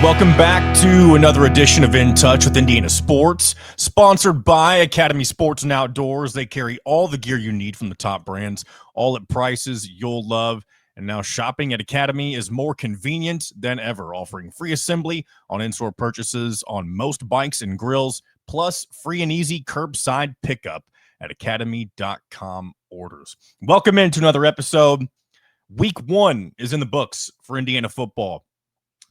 Welcome back to another edition of In Touch with Indiana Sports, sponsored by Academy Sports and Outdoors. They carry all the gear you need from the top brands, all at prices you'll love. And now shopping at Academy is more convenient than ever, offering free assembly on in-store purchases on most bikes and grills, plus free and easy curbside pickup at academy.com orders. Welcome into another episode. Week 1 is in the books for Indiana football.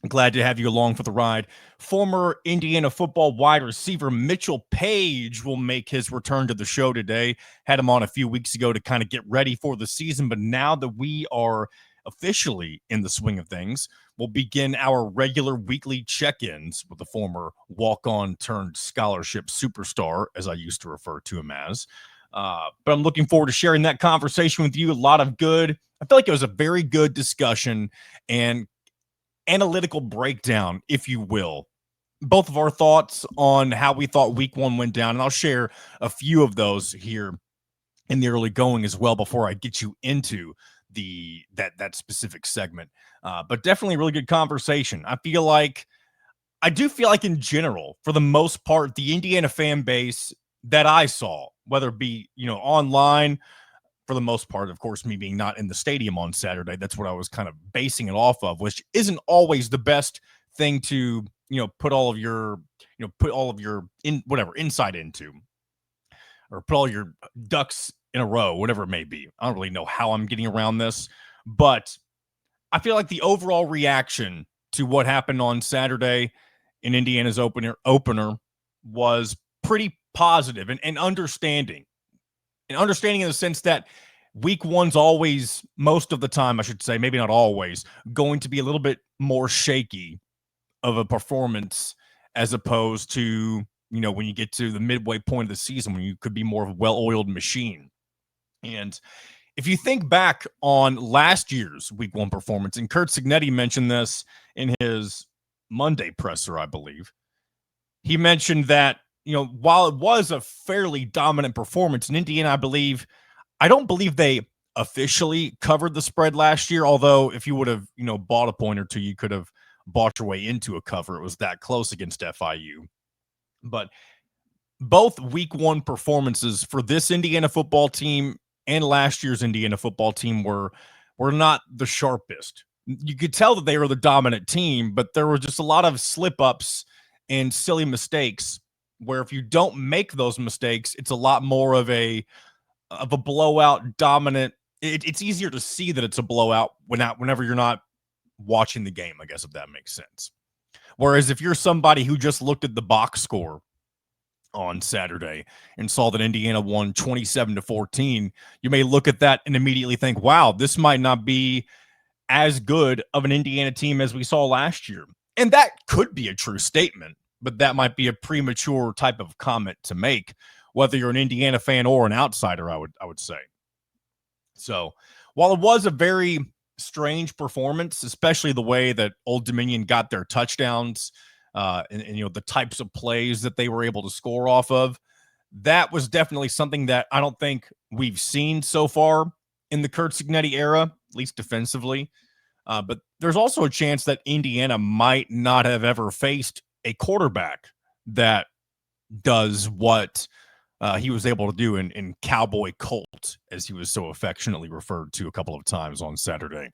Glad to have you along for the ride. Former Indiana football wide receiver Mitchell Paige will make his return to the show today. Had him on a few weeks ago to kind of get ready for the season, but now that we are officially in the swing of things, we'll begin our regular weekly check-ins with the former walk-on turned scholarship superstar, as I used to refer to him as. But I'm looking forward to sharing that conversation with you. A lot of good. I feel like it was a very good discussion and analytical breakdown, if you will. Both of our thoughts on how we thought week 1 went down, and I'll share a few of those here in the early going as well before I get you into that specific segment. But definitely a really good conversation. I do feel like in general, for the most part, the Indiana fan base that I saw, whether it be, online, for the most part, of course, me being not in the stadium on Saturday, that's what I was kind of basing it off of, which isn't always the best thing to, put all of your insight into, or put all your ducks in a row, whatever it may be. I don't really know how I'm getting around this, but I feel like the overall reaction to what happened on Saturday in Indiana's opener was pretty positive and understanding. And understanding in the sense that week 1's always, most of the time, I should say, maybe not always, going to be a little bit more shaky of a performance as opposed to, when you get to the midway point of the season when you could be more of a well-oiled machine. And if you think back on last year's week 1 performance, and Curt Cignetti mentioned this in his Monday presser, I believe, he mentioned that, while it was a fairly dominant performance in Indiana, I don't believe they officially covered the spread last year, although if you would have, bought a point or two, you could have bought your way into a cover. It was that close against FIU. But both week 1 performances for this Indiana football team and last year's Indiana football team were not the sharpest. You could tell that they were the dominant team, but there were just a lot of slip-ups and silly mistakes where if you don't make those mistakes, it's a lot more of a blowout dominant. It's easier to see that it's a blowout whenever you're not watching the game, I guess, if that makes sense. Whereas if you're somebody who just looked at the box score on Saturday and saw that Indiana won 27-14, you may look at that and immediately think, wow, this might not be as good of an Indiana team as we saw last year. And that could be a true statement, but that might be a premature type of comment to make, whether you're an Indiana fan or an outsider, I would say. So while it was a very strange performance, especially the way that Old Dominion got their touchdowns and the types of plays that they were able to score off of, that was definitely something that I don't think we've seen so far in the Curt Cignetti era, at least defensively. But there's also a chance that Indiana might not have ever faced a quarterback that does what he was able to do in Cowboy Colt, as he was so affectionately referred to a couple of times on Saturday.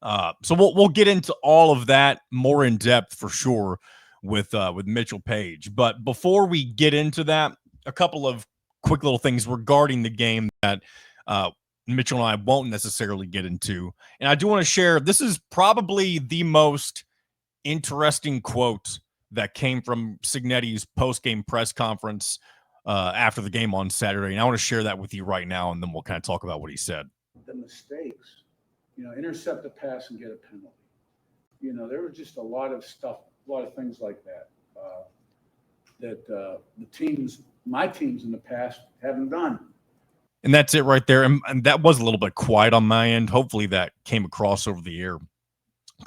So we'll get into all of that more in depth for sure with Mitchell Paige. But before we get into that, a couple of quick little things regarding the game that Mitchell and I won't necessarily get into. And I do want to share, this is probably the most interesting quote that came from Cignetti's post-game press conference after the game on Saturday. And I want to share that with you right now, and then we'll kind of talk about what he said. The mistakes, intercept a pass and get a penalty. There was just a lot of stuff, a lot of things like that, that my teams in the past haven't done. And that's it right there. And that was a little bit quiet on my end. Hopefully that came across over the air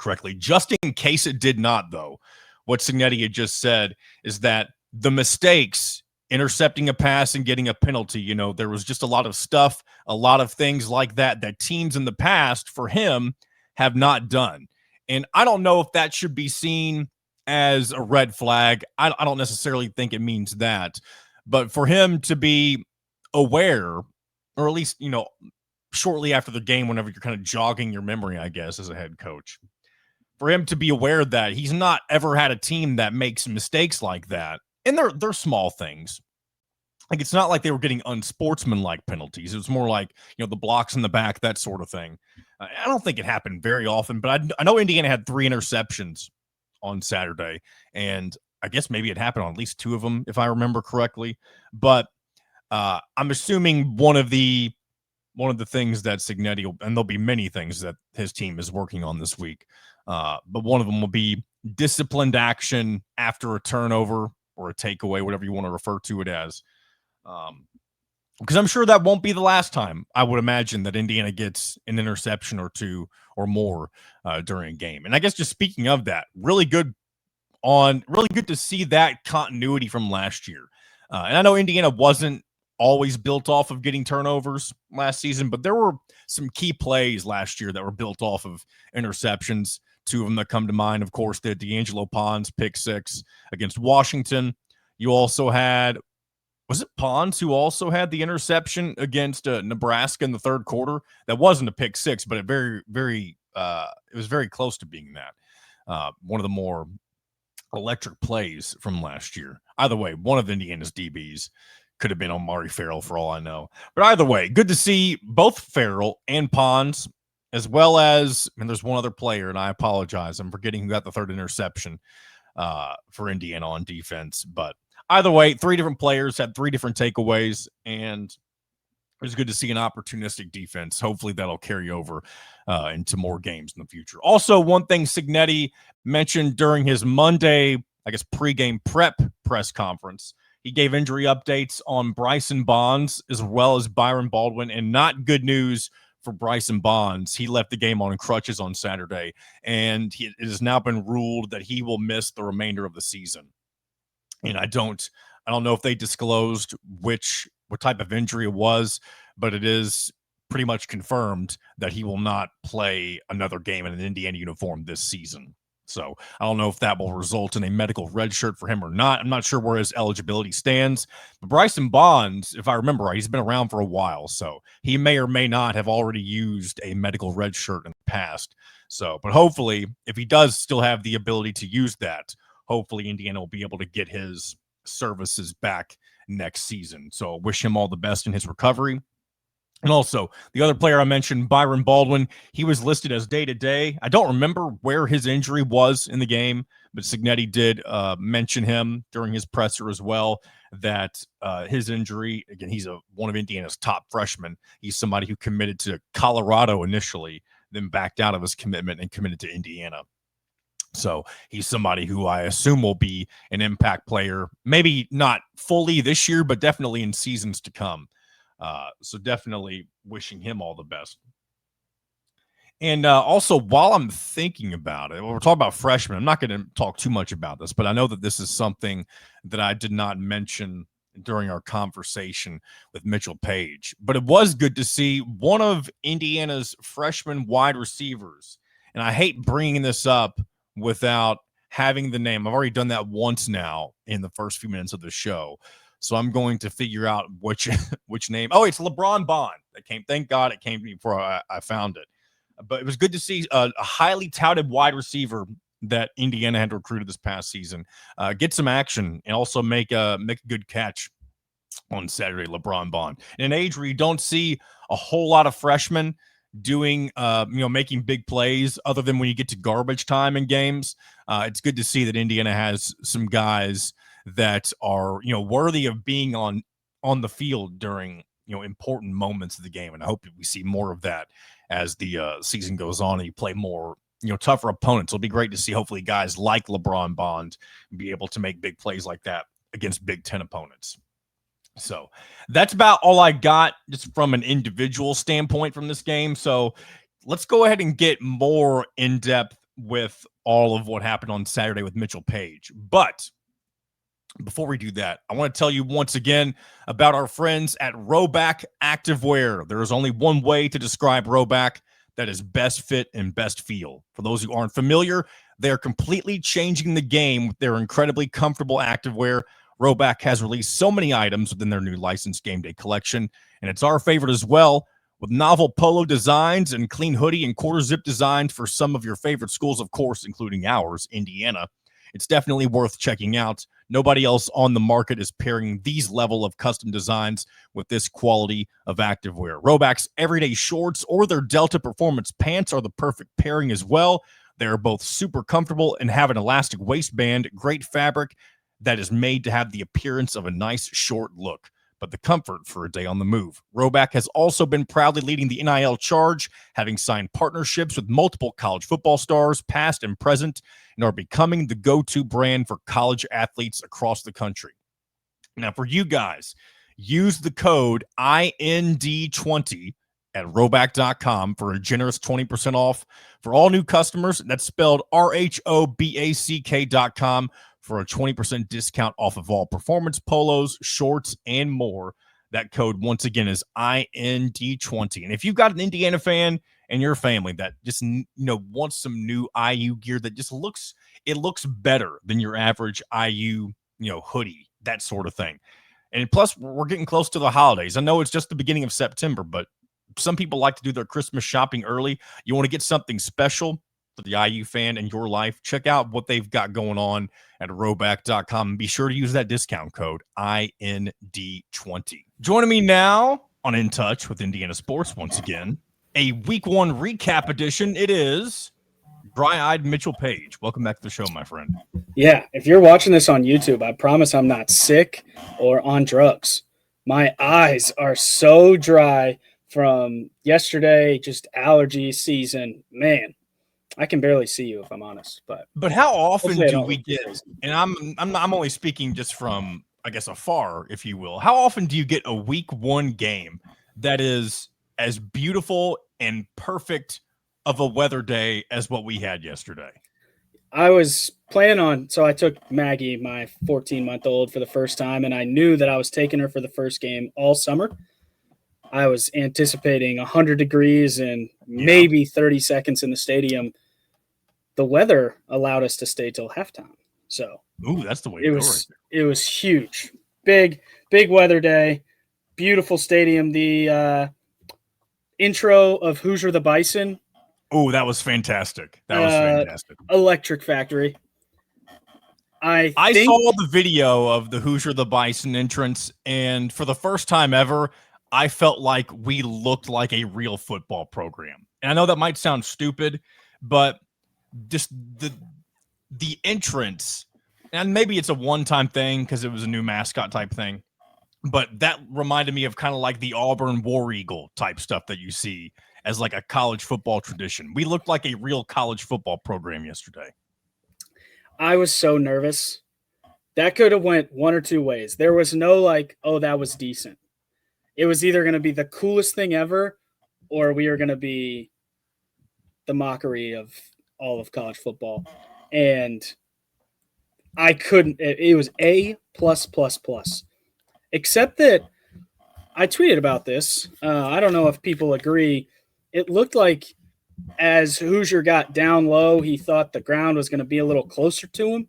correctly. Just in case it did not, though, what Cignetti had just said is that the mistakes, intercepting a pass and getting a penalty, there was just a lot of stuff, a lot of things like that teams in the past for him have not done. And I don't know if that should be seen as a red flag. I don't necessarily think it means that. But for him to be aware, or at least, shortly after the game, whenever you're kind of jogging your memory, I guess, as a head coach, for him to be aware that he's not ever had a team that makes mistakes like that. And they're small things. Like, it's not like they were getting unsportsmanlike penalties. It was more like, the blocks in the back, that sort of thing. I don't think it happened very often, but I know Indiana had 3 interceptions on Saturday, and I guess maybe it happened on at least 2 of them, if I remember correctly. But I'm assuming one of the things that Signetti, and there'll be many things that his team is working on this week, but one of them will be disciplined action after a turnover or a takeaway, whatever you want to refer to it as. Because I'm sure that won't be the last time, I would imagine, that Indiana gets an interception or 2 or more during a game. And I guess, just speaking of that, really good to see that continuity from last year. And I know Indiana wasn't always built off of getting turnovers last season, but there were some key plays last year that were built off of interceptions. 2 of them that come to mind, of course, the D'Angelo Pons pick 6 against Washington. You also had, was it Pons who also had the interception against Nebraska in the third quarter? That wasn't a pick 6, but it was very close to being that. One of the more electric plays from last year. Either way, one of Indiana's DBs could have been Omari Farrell for all I know. But either way, good to see both Farrell and Pons, as well as, and there's one other player, and I apologize, I'm forgetting who got the 3rd interception for Indiana on defense. But either way, 3 different players had 3 different takeaways, and it was good to see an opportunistic defense. Hopefully that'll carry over into more games in the future. Also, one thing Signetti mentioned during his Monday, I guess, pregame prep press conference, he gave injury updates on Bryson Bonds as well as Byron Baldwin, and not good news for Bryson Bonds. He left the game on crutches on Saturday, and it has now been ruled that he will miss the remainder of the season. And I don't know if they disclosed what type of injury it was, but it is pretty much confirmed that he will not play another game in an Indiana uniform this season. So I don't know if that will result in a medical red shirt for him or not. I'm not sure where his eligibility stands. But Bryson Bonds, if I remember right, he's been around for a while, so he may or may not have already used a medical red shirt in the past. So, but hopefully, if he does still have the ability to use that, hopefully Indiana will be able to get his services back next season. So wish him all the best in his recovery. And also, the other player I mentioned, Byron Baldwin, he was listed as day-to-day. I don't remember where his injury was in the game, but Signetti did mention him during his presser as well, that his injury, again, he's one of Indiana's top freshmen. He's somebody who committed to Colorado initially, then backed out of his commitment and committed to Indiana. So he's somebody who I assume will be an impact player, maybe not fully this year, but definitely in seasons to come. So definitely wishing him all the best. And also, while I'm thinking about it, we're talking about freshmen. I'm not going to talk too much about this, but I know that this is something that I did not mention during our conversation with Mitchell Paige. But it was good to see one of Indiana's freshman wide receivers. And I hate bringing this up without having the name. I've already done that once now in the first few minutes of the show. So I'm going to figure out which name. Oh, it's LeBron Bond. That came. Thank God it came to me before I found it. But it was good to see a highly touted wide receiver that Indiana had recruited this past season get some action and also make a good catch on Saturday. LeBron Bond, in an age where you don't see a whole lot of freshmen doing making big plays other than when you get to garbage time in games. It's good to see that Indiana has some guys that are worthy of being on the field during important moments of the game, and I hope that we see more of that as the season goes on and you play more tougher opponents. It'll be great to see hopefully guys like LeBron Bond be able to make big plays like that against Big Ten opponents. So that's about all I got just from an individual standpoint from this game. So let's go ahead and get more in depth with all of what happened on Saturday with Mitchell Paige. But before we do that, I want to tell you once again about our friends at Rhoback Activewear. There is only one way to describe Rhoback. that is best fit and best feel. For those who aren't familiar, they're completely changing the game with their incredibly comfortable activewear. Roback has released so many items within their new licensed game day collection, and it's our favorite as well, with novel polo designs and clean hoodie and quarter zip designs for some of your favorite schools, of course, including ours, Indiana. It's definitely worth checking out. Nobody else on the market is pairing these level of custom designs with this quality of activewear. Roback's everyday shorts or their Delta Performance pants are the perfect pairing as well. They're both super comfortable and have an elastic waistband, great fabric that is made to have the appearance of a nice short look, but the comfort for a day on the move. Roback has also been proudly leading the NIL charge, having signed partnerships with multiple college football stars, past and present, and are becoming the go-to brand for college athletes across the country. Now, for you guys, use the code IND20 at roback.com for a generous 20% off for all new customers. That's spelled RHOBACK.com for a 20% discount off of all performance polos, shorts, and more. That code, once again, is IND20. And if you've got an Indiana fan in your family that just, wants some new IU gear that just looks better than your average IU, hoodie, that sort of thing. And plus, we're getting close to the holidays. I know it's just the beginning of September, but some people like to do their Christmas shopping early. You want to get something special for the IU fan in your life, check out what they've got going on at roback.com and be sure to use that discount code IND20. Joining me now on In Touch with Indiana Sports once again, a week one recap edition. It is dry-eyed Mitchell Paige. Welcome back to the show, my friend. Yeah, if you're watching this on YouTube, I promise I'm not sick or on drugs. My eyes are so dry from yesterday, just allergy season. Man, I can barely see you if I'm honest. But how often do we get? And I'm only speaking just from, I guess, afar, if you will. How often do you get a week one game that is as beautiful and perfect of a weather day as what we had yesterday? I was planning on, so I took Maggie, my 14-month-old, for the first time, and I knew that I was taking her for the first game all summer. I was anticipating 100 degrees and maybe 30 seconds in the stadium. The weather allowed us to stay till halftime. So that's the way it was. It was huge. Big weather day. Beautiful stadium. The intro of Hoosier the Bison. Oh, that was fantastic. That was fantastic. Electric Factory. I saw the video of the Hoosier the Bison entrance, and for the first time ever, I felt like we looked like a real football program. And I know that might sound stupid, but just the entrance, and maybe it's a one-time thing because it was a new mascot type thing, but that reminded me of kind of like the Auburn War Eagle type stuff that you see as like a college football tradition. We looked like a real college football program yesterday. I was so nervous. That could have went one or two ways. There was no like, oh, that was decent. It was either going to be the coolest thing ever, or we are going to be the mockery of all of college football. And I couldn't, it was A+++. Except that I tweeted about this. I don't know if people agree. It looked like as Hoosier got down low, he thought the ground was going to be a little closer to him.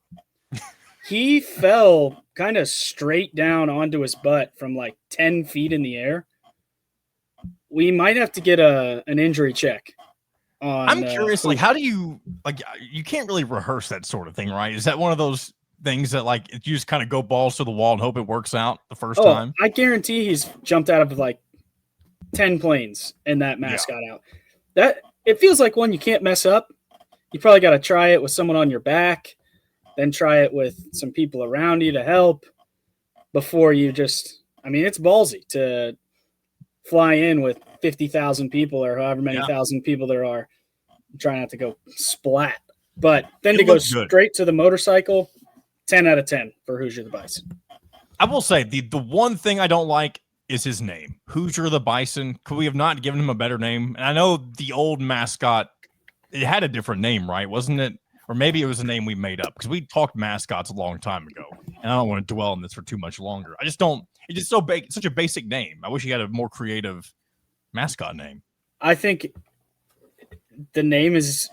He fell kind of straight down onto his butt from like 10 feet in the air. We might have to get an injury check. I'm curious, like, how do you, like, you can't really rehearse that sort of thing, right? Is that one of those things that, like, you just kind of go balls to the wall and hope it works out the first time? I guarantee he's jumped out of like 10 planes and that mask got out. That it feels like one you can't mess up. You probably got to try it with someone on your back, then try it with some people around you to help before you just, I mean, it's ballsy to fly in with 50,000 people or however many thousand people there are. Try not to go splat. But then to go straight to the motorcycle, 10 out of 10 for Hoosier the Bison. I will say the one thing I don't like is his name, Hoosier the Bison. Could we have not given him a better name? And I know the old mascot, it had a different name, right? Wasn't it? Or maybe it was a name we made up because we talked mascots a long time ago. And I don't want to dwell on this for too much longer. I just don't. It's just such a basic name. I wish he had a more creative mascot name. I think the name is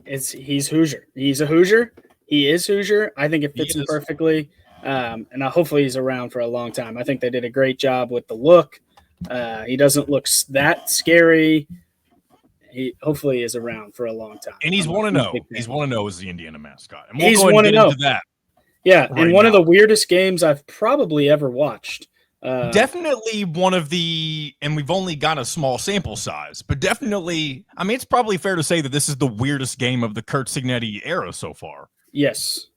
he's Hoosier. He's a Hoosier. He is Hoosier. I think it fits him perfectly. And hopefully he's around for a long time. I think they did a great job with the look. He doesn't look that scary. He hopefully is around for a long time. And he's 1-0. He's 1-0 as the Indiana mascot. And he's 1-0 that. Yeah, right, and one of the weirdest games I've probably ever watched. Definitely one of the, and we've only got a small sample size, but definitely, I mean, it's probably fair to say that this is the weirdest game of the Curt Cignetti era so far. Yes.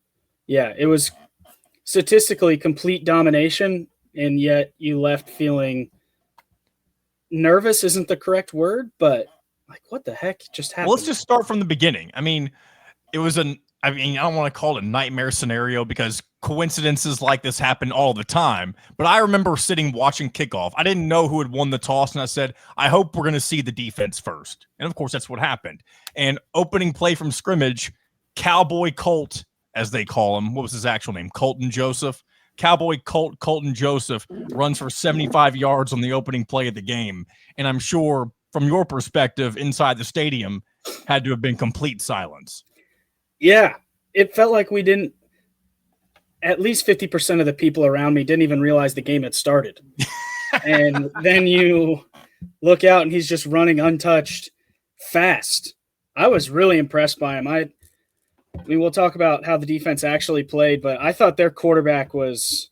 Yeah, it was statistically complete domination, and yet you left feeling nervous isn't the correct word, but like, what the heck just happened? Well, let's just start from the beginning. I mean, it was I don't want to call it a nightmare scenario because coincidences like this happen all the time. But I remember sitting watching kickoff. I didn't know who had won the toss, and I said, I hope we're going to see the defense first. And, of course, that's what happened. And opening play from scrimmage, Cowboy Colt, as they call him. What was his actual name? Colton Joseph. Cowboy Colton Joseph runs for 75 yards on the opening play of the game. And I'm sure from your perspective inside the stadium had to have been complete silence. Yeah, it felt like we didn't – at least 50% of the people around me didn't even realize the game had started. And then you look out and he's just running untouched fast. I was really impressed by him. I mean, we'll talk about how the defense actually played, but I thought their quarterback was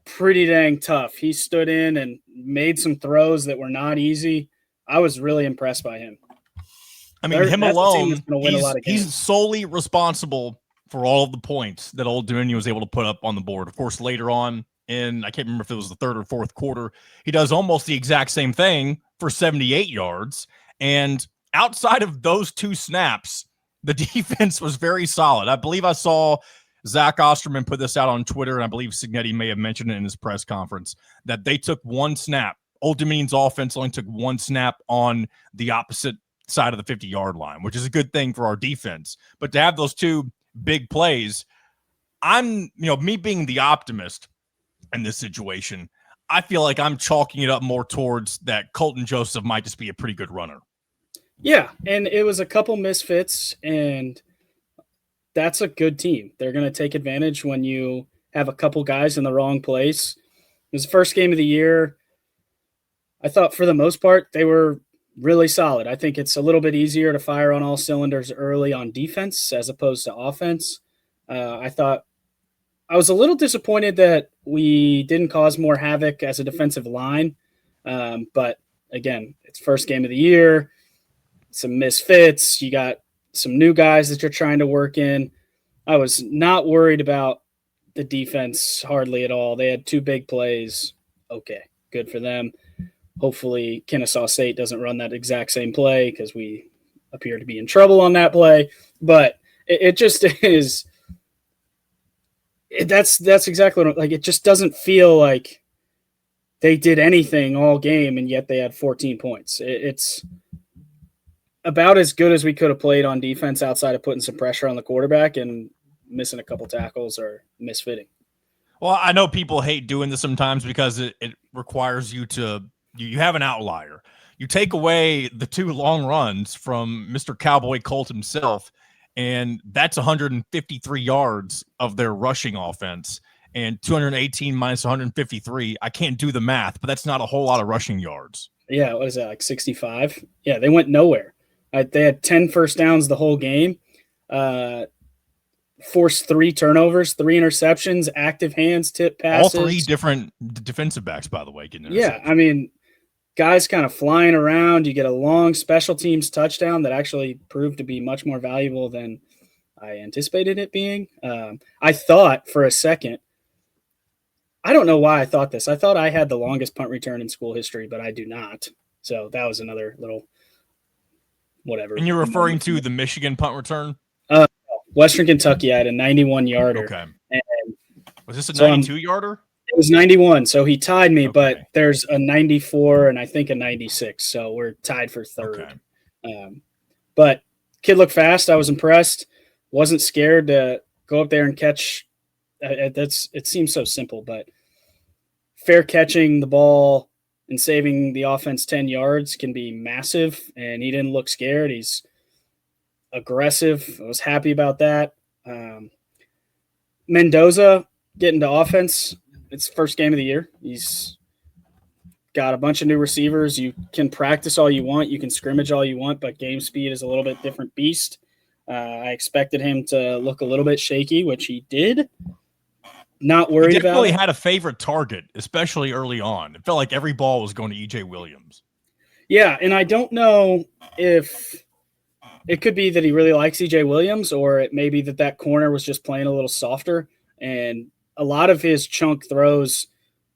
pretty dang tough. He stood in and made some throws that were not easy. I was really impressed by him. I mean, him alone, he's solely responsible for all of the points that Old Dominion was able to put up on the board. Of course, later on in, I can't remember if it was the third or fourth quarter, he does almost the exact same thing for 78 yards. And outside of those two snaps, the defense was very solid. I believe I saw Zach Osterman put this out on Twitter, and I believe Cignetti may have mentioned it in his press conference, that they took one snap. Old Dominion's offense only took one snap on the opposite side of the 50-yard line, which is a good thing for our defense. But to have those two big plays, me being the optimist in this situation, I feel like I'm chalking it up more towards that Colton Joseph might just be a pretty good runner. Yeah, and it was a couple misfits, and that's a good team. They're going to take advantage when you have a couple guys in the wrong place. It was the first game of the year. I thought for the most part they were really solid. I think it's a little bit easier to fire on all cylinders early on defense as opposed to offense. I thought I was a little disappointed that we didn't cause more havoc as a defensive line. But again, it's first game of the year, some misfits. You got some new guys that you're trying to work in. I was not worried about the defense hardly at all. They had two big plays. Okay, good for them. Hopefully Kennesaw State doesn't run that exact same play because we appear to be in trouble on that play. But it just is – that's exactly what – like, it just doesn't feel like they did anything all game, and yet they had 14 points. It's about as good as we could have played on defense outside of putting some pressure on the quarterback and missing a couple tackles or misfitting. Well, I know people hate doing this sometimes because it requires you to – you have an outlier. You take away the two long runs from Mr. Cowboy Colt himself, and that's 153 yards of their rushing offense, and 218 minus 153. I can't do the math, but that's not a whole lot of rushing yards. Yeah, what is that, like 65? Yeah, they went nowhere. They had 10 first downs the whole game, forced 3 turnovers, 3 interceptions, active hands, tip passes. All 3 different defensive backs, by the way, getting interceptions. Yeah, I mean, guys kind of flying around. You get a long special teams touchdown that actually proved to be much more valuable than I anticipated it being. I thought for a second, I don't know why I thought this. I thought I had the longest punt return in school history, but I do not. So that was another little whatever. And you're referring to the Michigan punt return? Western Kentucky, I had a 91-yarder. Okay. And was this a 92-yarder? It was 91, so he tied me, okay. But there's a 94 and I think a 96, so we're tied for third. Okay. But kid looked fast. I was impressed. Wasn't scared to go up there and catch. It seems so simple, but fair catching the ball and saving the offense 10 yards can be massive, and he didn't look scared. He's aggressive. I was happy about that. Mendoza getting to offense. It's first game of the year. He's got a bunch of new receivers. You can practice all you want. You can scrimmage all you want, but game speed is a little bit different beast. I expected him to look a little bit shaky, which he did. Not worried about it. He definitely had a favorite target, especially early on. It felt like every ball was going to E.J. Williams. Yeah, and I don't know if it could be that he really likes E.J. Williams, or it may be that corner was just playing a little softer. And a lot of his chunk throws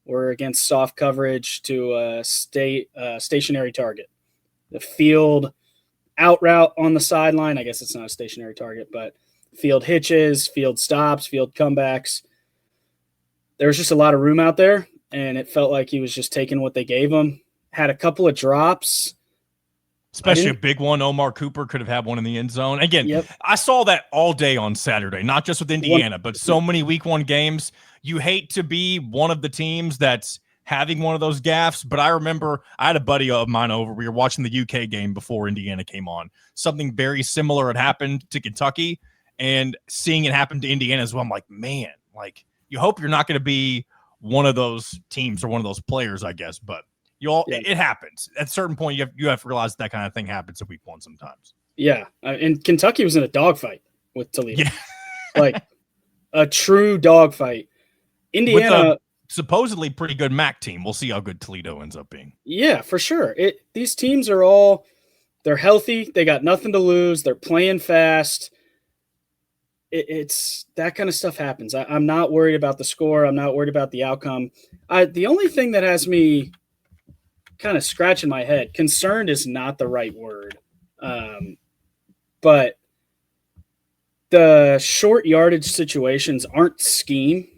were against soft coverage to a stationary target. The field out route on the sideline, I guess it's not a stationary target, but field hitches, field stops, field comebacks. There was just a lot of room out there, and it felt like he was just taking what they gave him. Had a couple of drops. Especially a big one. Omar Cooper could have had one in the end zone. Again, Yep. I saw that all day on Saturday, not just with Indiana, but so many week one games. You hate to be one of the teams that's having one of those gaffes, but I remember I had a buddy of mine over. We were watching the UK game before Indiana came on. Something very similar had happened to Kentucky, and seeing it happen to Indiana as well, I'm like, man, like you hope you're not going to be one of those teams or one of those players, I guess, but it happens. At a certain point, you have to realize that kind of thing happens in week one sometimes. Yeah, and Kentucky was in a dogfight with Toledo. Yeah. Like a true dogfight. Indiana, with a supposedly pretty good MAC team. We'll see how good Toledo ends up being. Yeah, for sure. These teams are they're healthy. They got nothing to lose. They're playing fast. It's that kind of stuff happens. I'm not worried about the score. I'm not worried about the outcome. The only thing that has me kind of scratching my head, concerned is not the right word, but the short yardage situations aren't scheme.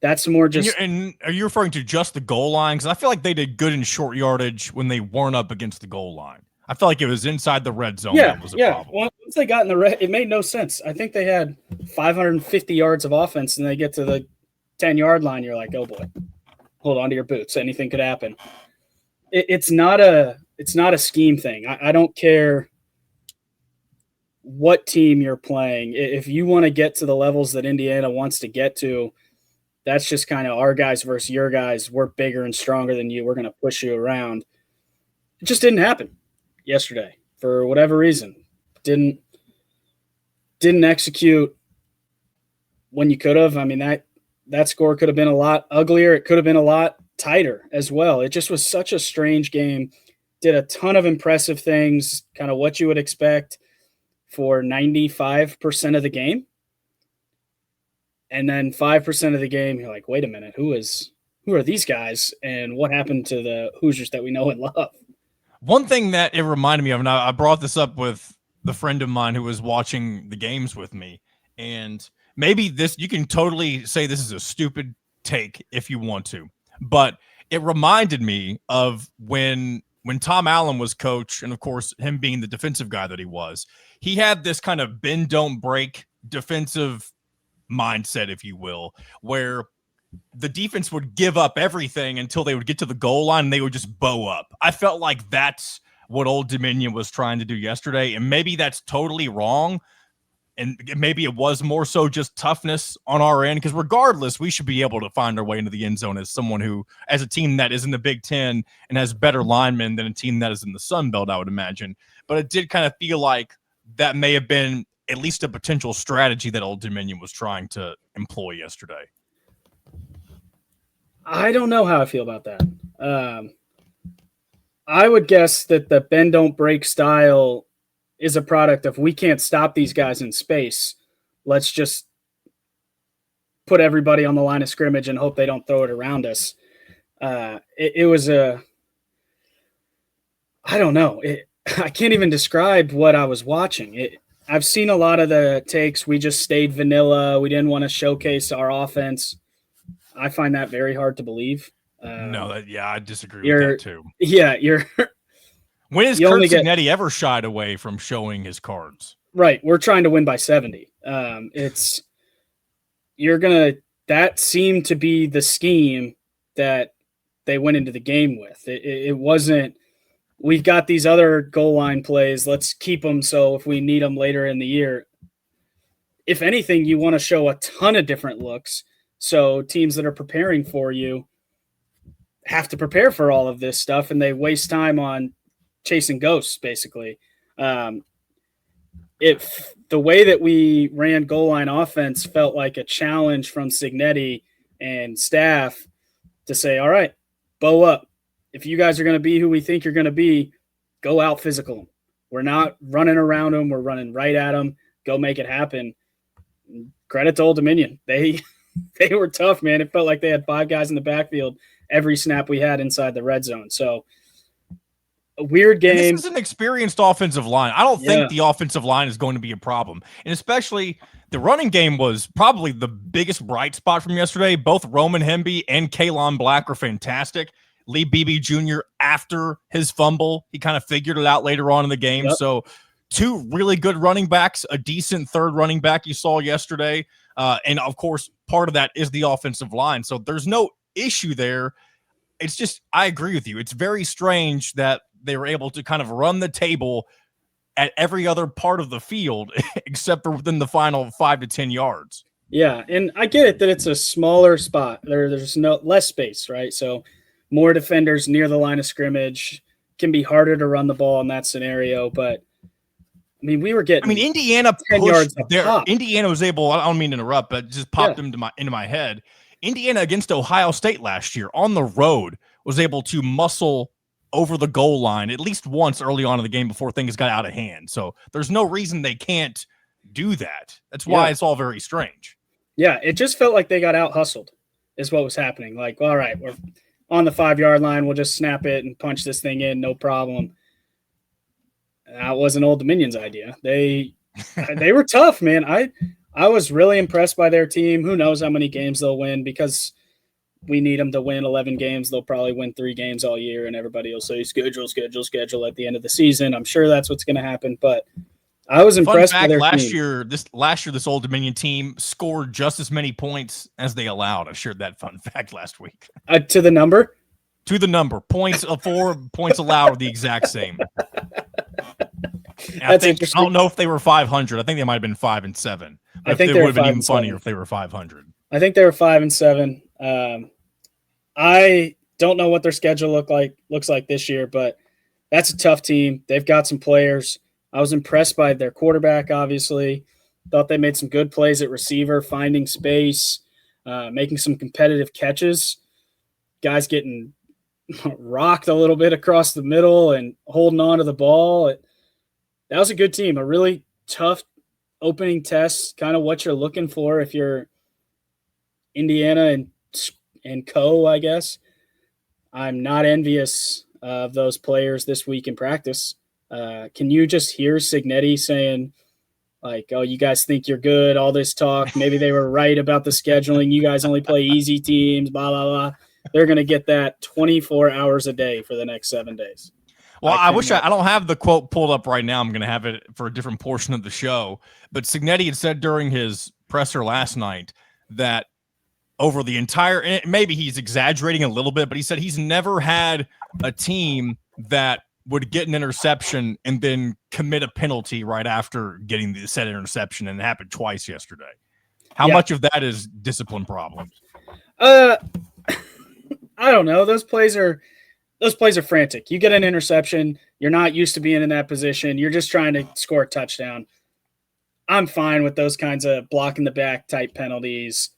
That's more just. And are you referring to just the goal line? Because I feel like they did good in short yardage when they weren't up against the goal line. I felt like it was inside the red zone. That was a problem. Once they got in the red, it made no sense. I think they had 550 yards of offense, and they get to the 10-yard line. You're like, oh boy, hold on to your boots. Anything could happen. It's not a scheme thing. I don't care what team you're playing. If you want to get to the levels that Indiana wants to get to, that's just kind of our guys versus your guys. We're bigger and stronger than you. We're going to push you around. It just didn't happen yesterday for whatever reason. Didn't execute when you could have. I mean, that score could have been a lot uglier. It could have been a lot tighter as well. It just was such a strange game. Did a ton of impressive things, kind of what you would expect for 95% of the game. And then 5% of the game, you're like, wait a minute, who are these guys? And what happened to the Hoosiers that we know and love? One thing that it reminded me of, and I brought this up with the friend of mine who was watching the games with me, and maybe you can totally say this is a stupid take if you want to, but it reminded me of when Tom Allen was coach, and of course him being the defensive guy that he was, he had this kind of bend, don't break defensive mindset, if you will, where the defense would give up everything until they would get to the goal line and they would just bow up. I felt like that's what Old Dominion was trying to do yesterday, and maybe that's totally wrong, and maybe it was more so just toughness on our end, because regardless, we should be able to find our way into the end zone as a team that is in the Big Ten and has better linemen than a team that is in the Sun Belt, I would imagine. But it did kind of feel like that may have been at least a potential strategy that Old Dominion was trying to employ yesterday. I don't know how I feel about that. I would guess that the bend don't break style is a product of, we can't stop these guys in space. Let's just put everybody on the line of scrimmage and hope they don't throw it around us. It was I don't know. I can't even describe what I was watching. I've seen a lot of the takes. We just stayed vanilla. We didn't want to showcase our offense. I find that very hard to believe. I disagree with that too. Yeah, when has Kurt Signetti ever shied away from showing his cards? Right, we're trying to win by 70. That seemed to be the scheme that they went into the game with. It wasn't, we've got these other goal line plays, let's keep them so if we need them later in the year. If anything, you want to show a ton of different looks. So teams that are preparing for you have to prepare for all of this stuff, and they waste time on chasing ghosts, basically. If the way that we ran goal line offense felt like a challenge from Signetti and staff to say, all right, bow up. If you guys are going to be who we think you're going to be, go out physical them. We're not running around them. We're running right at them. Go make it happen. Credit to Old Dominion. They were tough, man. It felt like they had 5 guys in the backfield every snap we had inside the red zone. So a weird game. And this is an experienced offensive line. I don't think the offensive line is going to be a problem. And especially the running game was probably the biggest bright spot from yesterday. Both Roman Hemby and Kalon Black were fantastic. Lee Beebe Jr., after his fumble, he kind of figured it out later on in the game. Yep. So 2 really good running backs, a decent third running back you saw yesterday. And, of course, part of that is the offensive line. So there's no issue there. It's just, I agree with you. It's very strange that they were able to kind of run the table at every other part of the field except for within the final 5 to 10 yards. Yeah, and I get it that it's a smaller spot. There's less space, right? So more defenders near the line of scrimmage, can be harder to run the ball in that scenario. But I mean, we were getting. Indiana 10 yards there. up. Indiana was able. I don't mean to interrupt, but just popped into my head. Indiana against Ohio State last year on the road was able to muscle over the goal line at least once early on in the game before things got out of hand. So there's no reason they can't do that. That's why it's all very strange. Yeah, it just felt like they got out hustled is what was happening. Like, all right, we're on the 5-yard line. We'll just snap it and punch this thing in. No problem. That wasn't Old Dominion's idea. They were tough, man. I was really impressed by their team. Who knows how many games they'll win, because we need them to win 11 games. They'll probably win 3 games all year, and everybody will say schedule at the end of the season. I'm sure that's what's going to happen, but I was impressed by their team. Last year, this Old Dominion team scored just as many points as they allowed. I shared that fun fact last week. To the number? To the number. Points of 4 points allowed are the exact same. I don't know if they were 500. I think they might have been 5 and 7. I think they would have been even funnier if they were 500. I think they were 5 and 7. I don't know what their schedule looks like this year, but that's a tough team. They've got some players. I was impressed by their quarterback, obviously. Thought they made some good plays at receiver, finding space, making some competitive catches. Guys getting rocked a little bit across the middle and holding on to the ball. That was a good team, a really tough opening test, kind of what you're looking for if you're Indiana and co, I guess. I'm not envious of those players this week in practice. Can you just hear Signetti saying, like, oh, you guys think you're good, all this talk. Maybe they were right about the scheduling. You guys only play easy teams, blah, blah, blah. They're going to get that 24 hours a day for the next 7 days. Well, I don't have the quote pulled up right now. I'm going to have it for a different portion of the show. But Signetti had said during his presser last night that over the entire – maybe he's exaggerating a little bit, but he said he's never had a team that would get an interception and then commit a penalty right after getting the said interception, and it happened twice yesterday. How much of that is discipline problems? I don't know. Those plays are frantic. You get an interception, you're not used to being in that position. You're just trying to score a touchdown. I'm fine with those kinds of block in the back type penalties,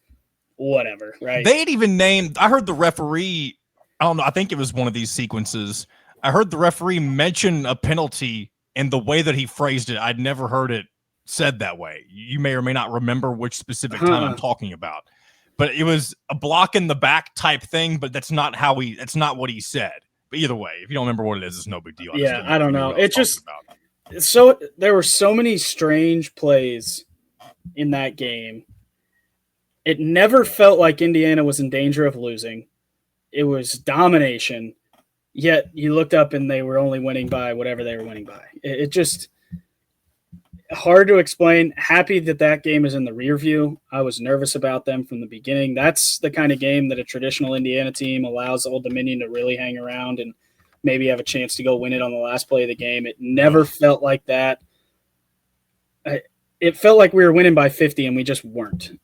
whatever, right? They had even named – I heard the referee – I don't know. I think it was one of these sequences. I heard the referee mention a penalty, and the way that he phrased it, I'd never heard it said that way. You may or may not remember which specific time I'm talking about. But it was a block in the back type thing, but that's not what he said. But either way, if you don't remember what it is, it's no big deal. I don't know. It just so there were so many strange plays in that game. It never felt like Indiana was in danger of losing. It was domination. Yet you looked up and they were only winning by whatever they were winning by. It just hard to explain. Happy that game is in the rear view. I was nervous about them from the beginning. That's the kind of game that a traditional Indiana team allows Old Dominion to really hang around and maybe have a chance to go win it on the last play of the game. It never felt like that. It felt like we were winning by 50 and we just weren't.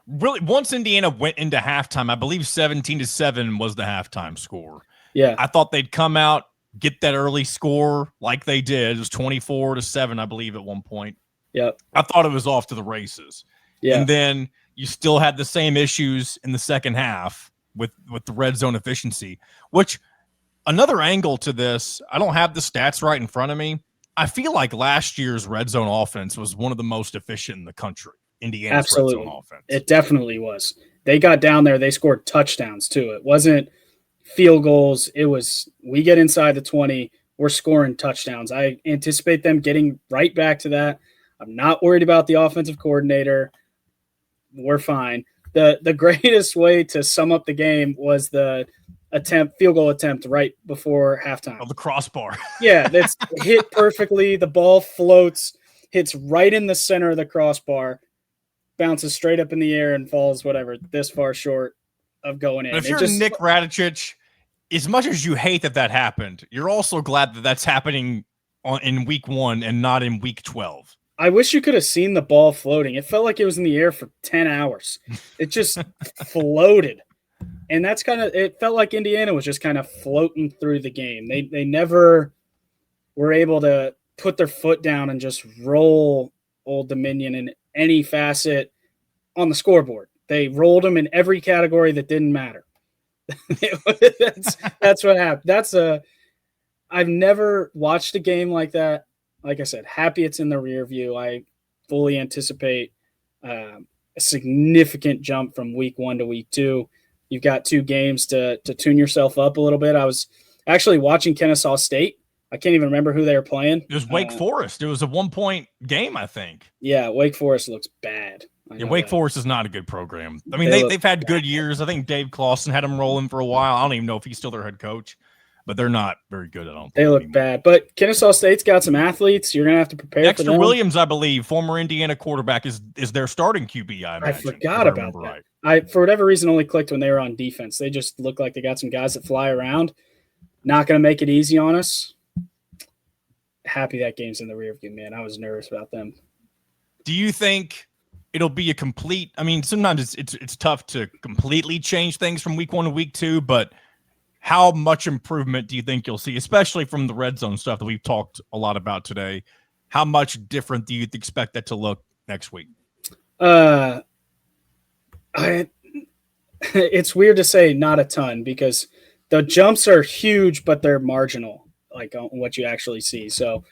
Really, once Indiana went into halftime, I believe 17-7 was the halftime score. Yeah. I thought they'd come out, get that early score like they did. It was 24-7, I believe, at one point. Yep. I thought it was off to the races. Yeah. And then you still had the same issues in the second half with the red zone efficiency, which another angle to this, I don't have the stats right in front of me. I feel like last year's red zone offense was one of the most efficient in the country. Indiana's Absolutely. red zone offense. It definitely was. They got down there. They scored touchdowns too. It wasn't field goals. It was, we get inside the 20, we're scoring touchdowns. I anticipate them getting right back to that. I'm not worried about the offensive coordinator. We're fine. The greatest way to sum up the game was the field goal attempt right before halftime. Oh, the crossbar. Yeah, that's hit perfectly. The ball floats, hits right in the center of the crossbar, bounces straight up in the air and falls this far short of going in. But if you're Nick Radicic, as much as you hate that happened, you're also glad that that's happening in week 1 and not in week 12. I wish you could have seen the ball floating. It felt like it was in the air for 10 hours. It just floated. And that's it felt like Indiana was just kind of floating through the game. They never were able to put their foot down and just roll Old Dominion in any facet on the scoreboard. They rolled them in every category that didn't matter. That's what happened. I've never watched a game like that. Like I said, happy it's in the rear view. I fully anticipate a significant jump from week 1 to week 2. You've got 2 games to tune yourself up a little bit. I was actually watching Kennesaw State. I can't even remember who they were playing. It was Wake Forest. It was a 1-point game, I think. Yeah, Wake Forest looks bad. Yeah, Wake Forest is not a good program. I mean, they've had good years. I think Dave Clawson had them rolling for a while. I don't even know if he's still their head coach, but they're not very good. I don't think they look bad. But Kennesaw State's got some athletes. You're going to have to prepare Dexter for them. Williams, I believe, former Indiana quarterback, is their starting QB, I forgot about that. Right. I, for whatever reason, only clicked when they were on defense. They just look like they got some guys that fly around. Not going to make it easy on us. Happy that game's in the rear view, man. I was nervous about them. Do you think it'll be a complete – I mean, sometimes it's tough to completely change things from week 1 to week 2, but how much improvement do you think you'll see, especially from the red zone stuff that we've talked a lot about today? How much different do you expect that to look next week? It's weird to say not a ton because the jumps are huge, but they're marginal, like on what you actually see. So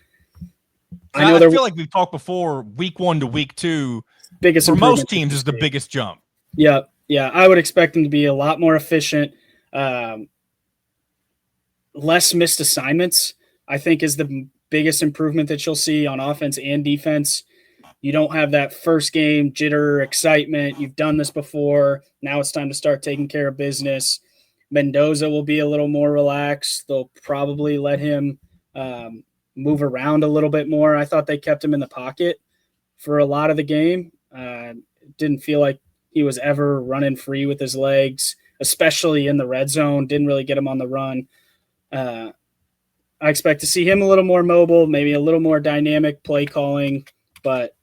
I feel like we've talked before, week 1 to week 2, biggest for most teams is the biggest jump. Yeah. I would expect them to be a lot more efficient. Less missed assignments, I think, is the biggest improvement that you'll see on offense and defense. You don't have that first game jitter, excitement. You've done this before. Now it's time to start taking care of business. Mendoza will be a little more relaxed. They'll probably let him move around a little bit more. I thought they kept him in the pocket for a lot of the game. Didn't feel like he was ever running free with his legs, especially in the red zone. Didn't really get him on the run. I expect to see him a little more mobile, maybe a little more dynamic play calling, but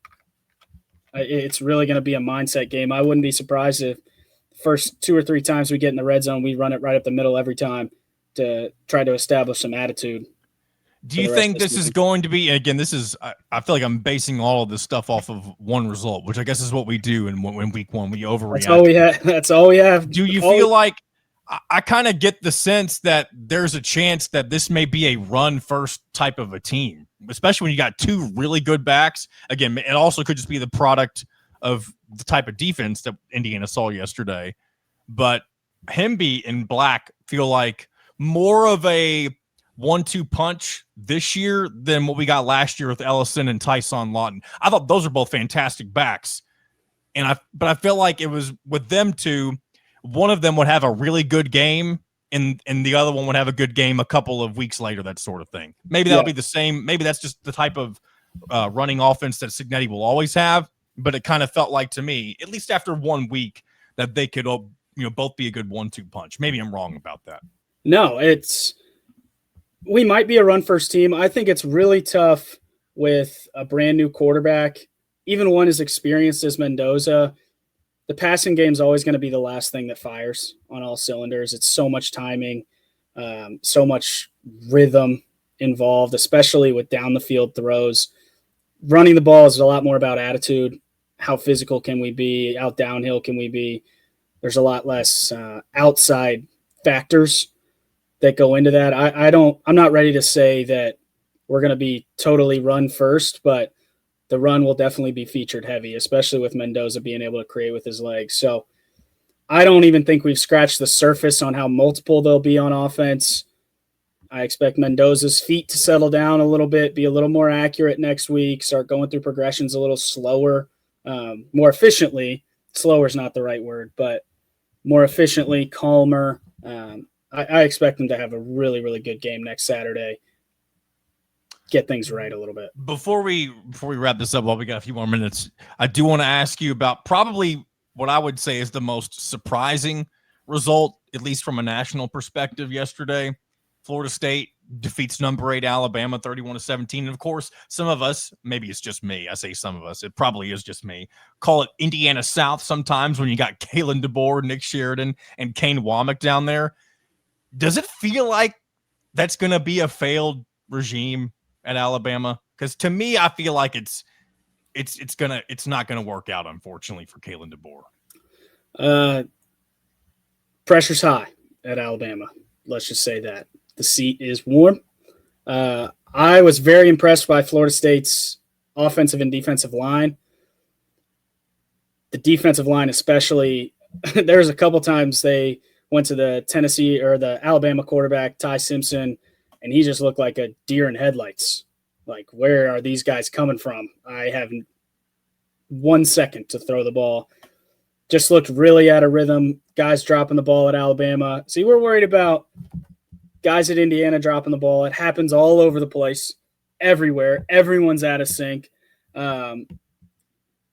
it's really going to be a mindset game. I wouldn't be surprised if the first 2 or 3 times we get in the red zone, we run it right up the middle every time to try to establish some attitude. Do you think this is going to be, again, I feel like I'm basing all of this stuff off of one result, which I guess is what we do in week 1. We overreact. That's all we have. Do you feel like, I kind of get the sense that there's a chance that this may be a run-first type of a team, especially when you got 2 really good backs. Again, it also could just be the product of the type of defense that Indiana saw yesterday. But Hemby and Black feel like more of a 1-2 punch this year than what we got last year with Ellison and Tyson Lawton. I thought those are both fantastic backs. But I feel like it was with them 2, one of them would have a really good game and the other one would have a good game a couple of weeks later, that sort of thing. Maybe that'll be the same. Maybe that's just the type of running offense that Cignetti will always have, but it kind of felt like to me, at least after 1 week, that they could both be a good 1-2 punch. Maybe I'm wrong about that. No, we might be a run-first team. I think it's really tough with a brand new quarterback, even one as experienced as Mendoza. The passing game is always going to be the last thing that fires on all cylinders. It's so much timing, so much rhythm involved, especially with down the field throws. Running the ball is a lot more about attitude. How physical can we be? How downhill can we be? There's a lot less outside factors that go into that. I'm not ready to say that we're going to be totally run first, but the run will definitely be featured heavy, especially with Mendoza being able to create with his legs. So I don't even think we've scratched the surface on how multiple they'll be on offense. I expect Mendoza's feet to settle down a little bit, be a little more accurate next week, start going through progressions a little slower, more efficiently. Slower is not the right word, but more efficiently, calmer. I expect them to have a really, really good game next Saturday. Get things right a little bit. Before we wrap this up, while we got a few more minutes, I do want to ask you about probably what I would say is the most surprising result, at least from a national perspective yesterday. Florida State defeats number 8 Alabama 31-17. And of course, some of us, maybe it's just me, I say some of us, it probably is just me, call it Indiana South sometimes when you got Kalen DeBoer, Nick Sheridan, and Kane Womack down there. Does it feel like that's going to be a failed regime at Alabama? Because to me, I feel like it's not gonna work out, unfortunately, for Kalen DeBoer. Pressure's high at Alabama. Let's just say that the seat is warm. I was very impressed by Florida State's offensive and defensive line. The defensive line, especially, there was a couple times they went to the Tennessee or the Alabama quarterback, Ty Simpson, and he just looked like a deer in headlights. Like, where are these guys coming from? I have 1 second to throw the ball. Just looked really out of rhythm. Guys dropping the ball at Alabama. See, we're worried about guys at Indiana dropping the ball. It happens all over the place, everywhere. Everyone's out of sync. But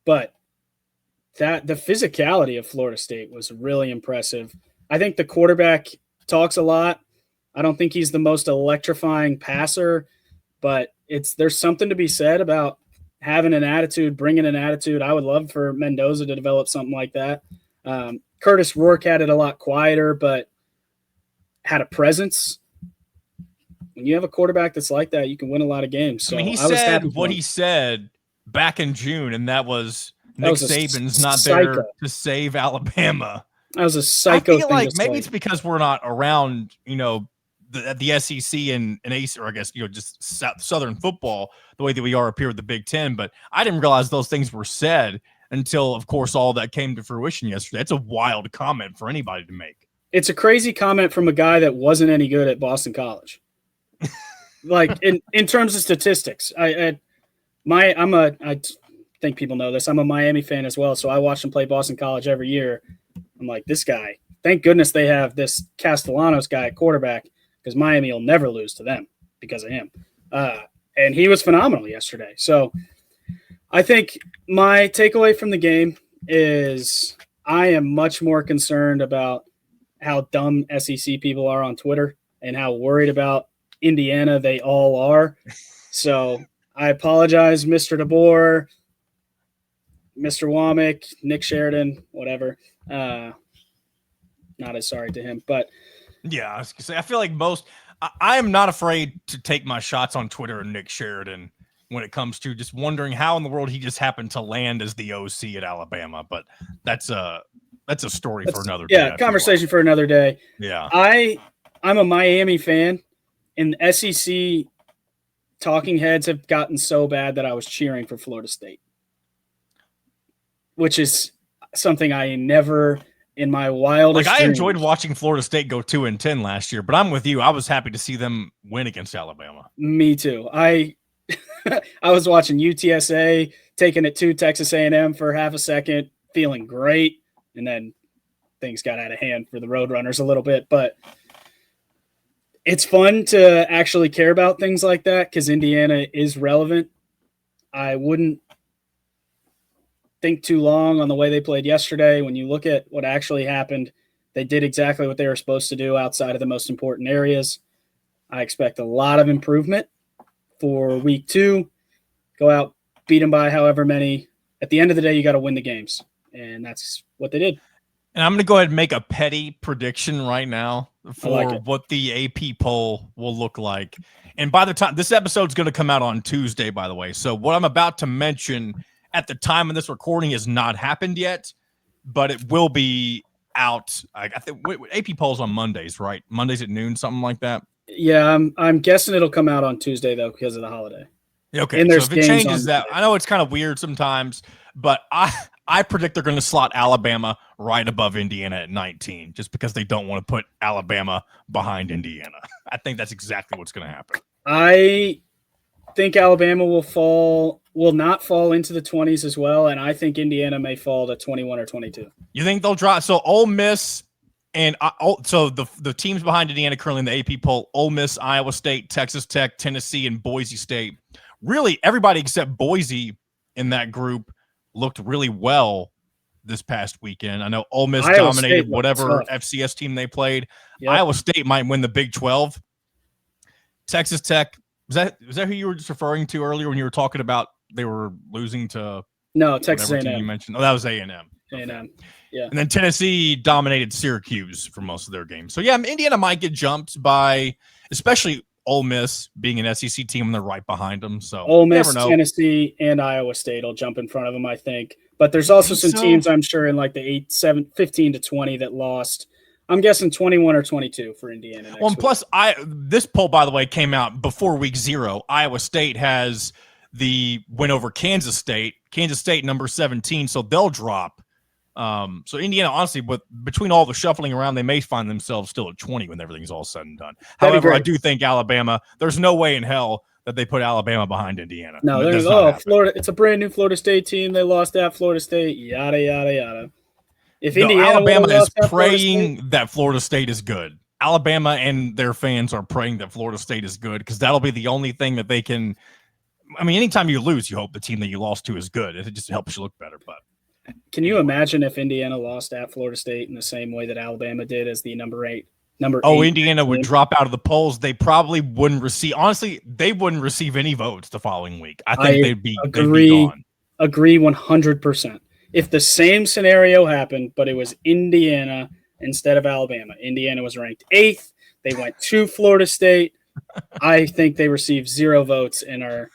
the physicality of Florida State was really impressive. I think the quarterback talks a lot. I don't think he's the most electrifying passer, but there's something to be said about having an attitude, bringing an attitude. I would love for Mendoza to develop something like that. Curtis Rourke had it a lot quieter, but had a presence. When you have a quarterback that's like that, you can win a lot of games. So I mean, he said what he said back in June, and that was Nick Saban's not there to save Alabama. That was a psycho. I feel like maybe it's because we're not around, the SEC and ACE, or I guess, just Southern football the way that we are up here with the Big Ten. But I didn't realize those things were said until, of course, all that came to fruition yesterday. It's a wild comment for anybody to make. It's a crazy comment from a guy that wasn't any good at Boston College. Like in terms of statistics, I think people know this. I'm a Miami fan as well, so I watch them play Boston College every year. I'm like, this guy. Thank goodness they have this Castellanos guy at quarterback, because Miami will never lose to them because of him. And he was phenomenal yesterday. So I think my takeaway from the game is I am much more concerned about how dumb SEC people are on Twitter and how worried about Indiana they all are. So I apologize, Mr. DeBoer, Mr. Womack, Nick Sheridan, whatever. Not as sorry to him, but yeah, I was gonna say, I feel like I am not afraid to take my shots on Twitter and Nick Sheridan when it comes to just wondering how in the world he just happened to land as the OC at Alabama. But that's a story for another day. Yeah, conversation for another day. Yeah. I'm a Miami fan, and the SEC talking heads have gotten so bad that I was cheering for Florida State, which is something I never in my wildest I dreams. enjoyed watching Florida State go 2-10 last year, but I'm with you. I was happy to see them win against Alabama. Me too. I was watching UTSA taking it to Texas A&M for half a second, feeling great, and then things got out of hand for the Roadrunners a little bit. But it's fun to actually care about things like that because Indiana is relevant. I wouldn't think too long on the way they played yesterday. When you look at what actually happened, they did exactly what they were supposed to do outside of the most important areas. I expect a lot of improvement for week 2. Go out, beat them by however many. At the end of the day, you got to win the games, and that's what they did. And I'm going to go ahead and make a petty prediction right now for what the AP poll will look like. And by the time this episode's going to come out on Tuesday, by the way. So what I'm about to mention at the time of this recording has not happened yet, but it will be out. I think AP polls on Mondays, right? Mondays at noon, something like that. Yeah, I'm guessing it'll come out on Tuesday though because of the holiday. Okay, and so if it changes that, I know it's kind of weird sometimes, but I predict they're going to slot Alabama right above Indiana at 19 just because they don't want to put Alabama behind Indiana. I think that's exactly what's going to happen. I think Alabama will not fall into the 20s as well, and I think Indiana may fall to 21 or 22. You think they'll drop? So Ole Miss and so the teams behind Indiana currently in the AP poll: Ole Miss, Iowa State, Texas Tech, Tennessee, and Boise State. Really, everybody except Boise in that group looked really well this past weekend. I know Ole Miss dominated whatever FCS team they played. Yep. Iowa State might win the Big 12. Texas Tech, was that who you were just referring to earlier when you were talking about they were losing to? No, Texas A&M. You mentioned. Oh, that was A&M. A&M. Yeah. And then Tennessee dominated Syracuse for most of their games. So yeah, Indiana might get jumped by, especially Ole Miss being an SEC team, and they're right behind them. So Ole Miss, Tennessee, and Iowa State will jump in front of them, I think. But there's also some teams I'm sure in like the 15 to 20 that lost. I'm guessing 21 or 22 for Indiana. Next week. Plus, this poll, by the way, came out before week 0. Iowa State has the win over Kansas State. Kansas State number 17, so they'll drop. So Indiana, honestly, between all the shuffling around, they may find themselves still at 20 when everything's all said and done. However, I do think Alabama, there's no way in hell that they put Alabama behind Indiana. No, Florida. It's a brand new Florida State team. They lost at Florida State. Yada yada yada. If Indiana Alabama is praying that Florida State is good. Alabama and their fans are praying that Florida State is good because that'll be the only thing that they can. I mean, anytime you lose, you hope the team that you lost to is good. It just helps you look better. But can you imagine if Indiana lost at Florida State in the same way that Alabama did as the number 8? Indiana would drop out of the polls. They probably wouldn't receive. Honestly, they wouldn't receive any votes the following week. I think they'd be gone. Agree 100%. If the same scenario happened, but it was Indiana instead of Alabama, Indiana was ranked 8th. They went to Florida State. I think they received 0 votes and are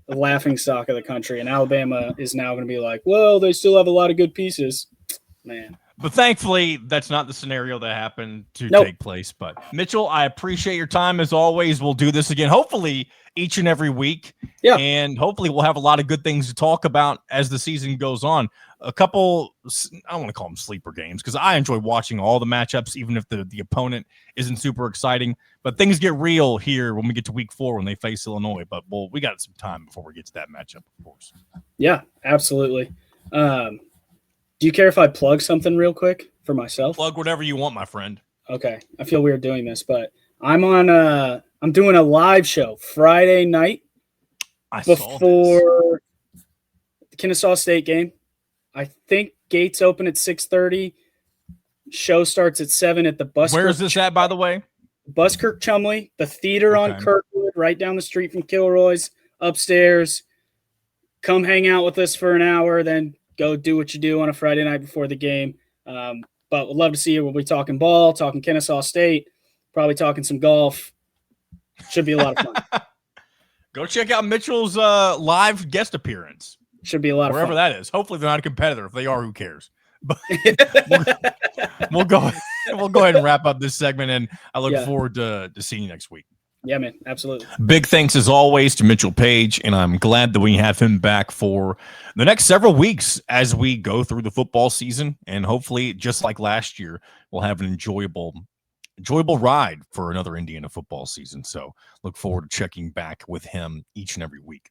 the laughing stock of the country. And Alabama is now going to be like, well, they still have a lot of good pieces. Man. But thankfully, that's not the scenario that happened to take place. But Mitchell, I appreciate your time as always. We'll do this again, hopefully each and every week. Yeah. And hopefully we'll have a lot of good things to talk about as the season goes on. A couple, I don't want to call them sleeper games because I enjoy watching all the matchups, even if the opponent isn't super exciting. But things get real here when we get to week 4 when they face Illinois. But we got some time before we get to that matchup, of course. Yeah, absolutely. Do you care if I plug something real quick for myself? Plug whatever you want, my friend. Okay. I feel weird doing this, but I'm doing a live show Friday night before the Kennesaw State game. I think gates open at 6:30. Show starts at 7 at the Buskirk. Where is this at, by the way? Buskirk Chumley, the theater on Kirkwood, right down the street from Kilroy's, upstairs. Come hang out with us for an hour, then go do what you do on a Friday night before the game. But we'd love to see you. We'll be talking ball, talking Kennesaw State, probably talking some golf. Should be a lot of fun. Go check out Mitchell's live guest appearance. Should be a lot of fun. Wherever that is. Hopefully they're not a competitor. If they are, who cares? But we'll go ahead and wrap up this segment, and I look forward to seeing you next week. Yeah, man, absolutely. Big thanks as always to Mitchell Paige, and I'm glad that we have him back for the next several weeks as we go through the football season, and hopefully, just like last year, we'll have an enjoyable ride for another Indiana football season. So look forward to checking back with him each and every week.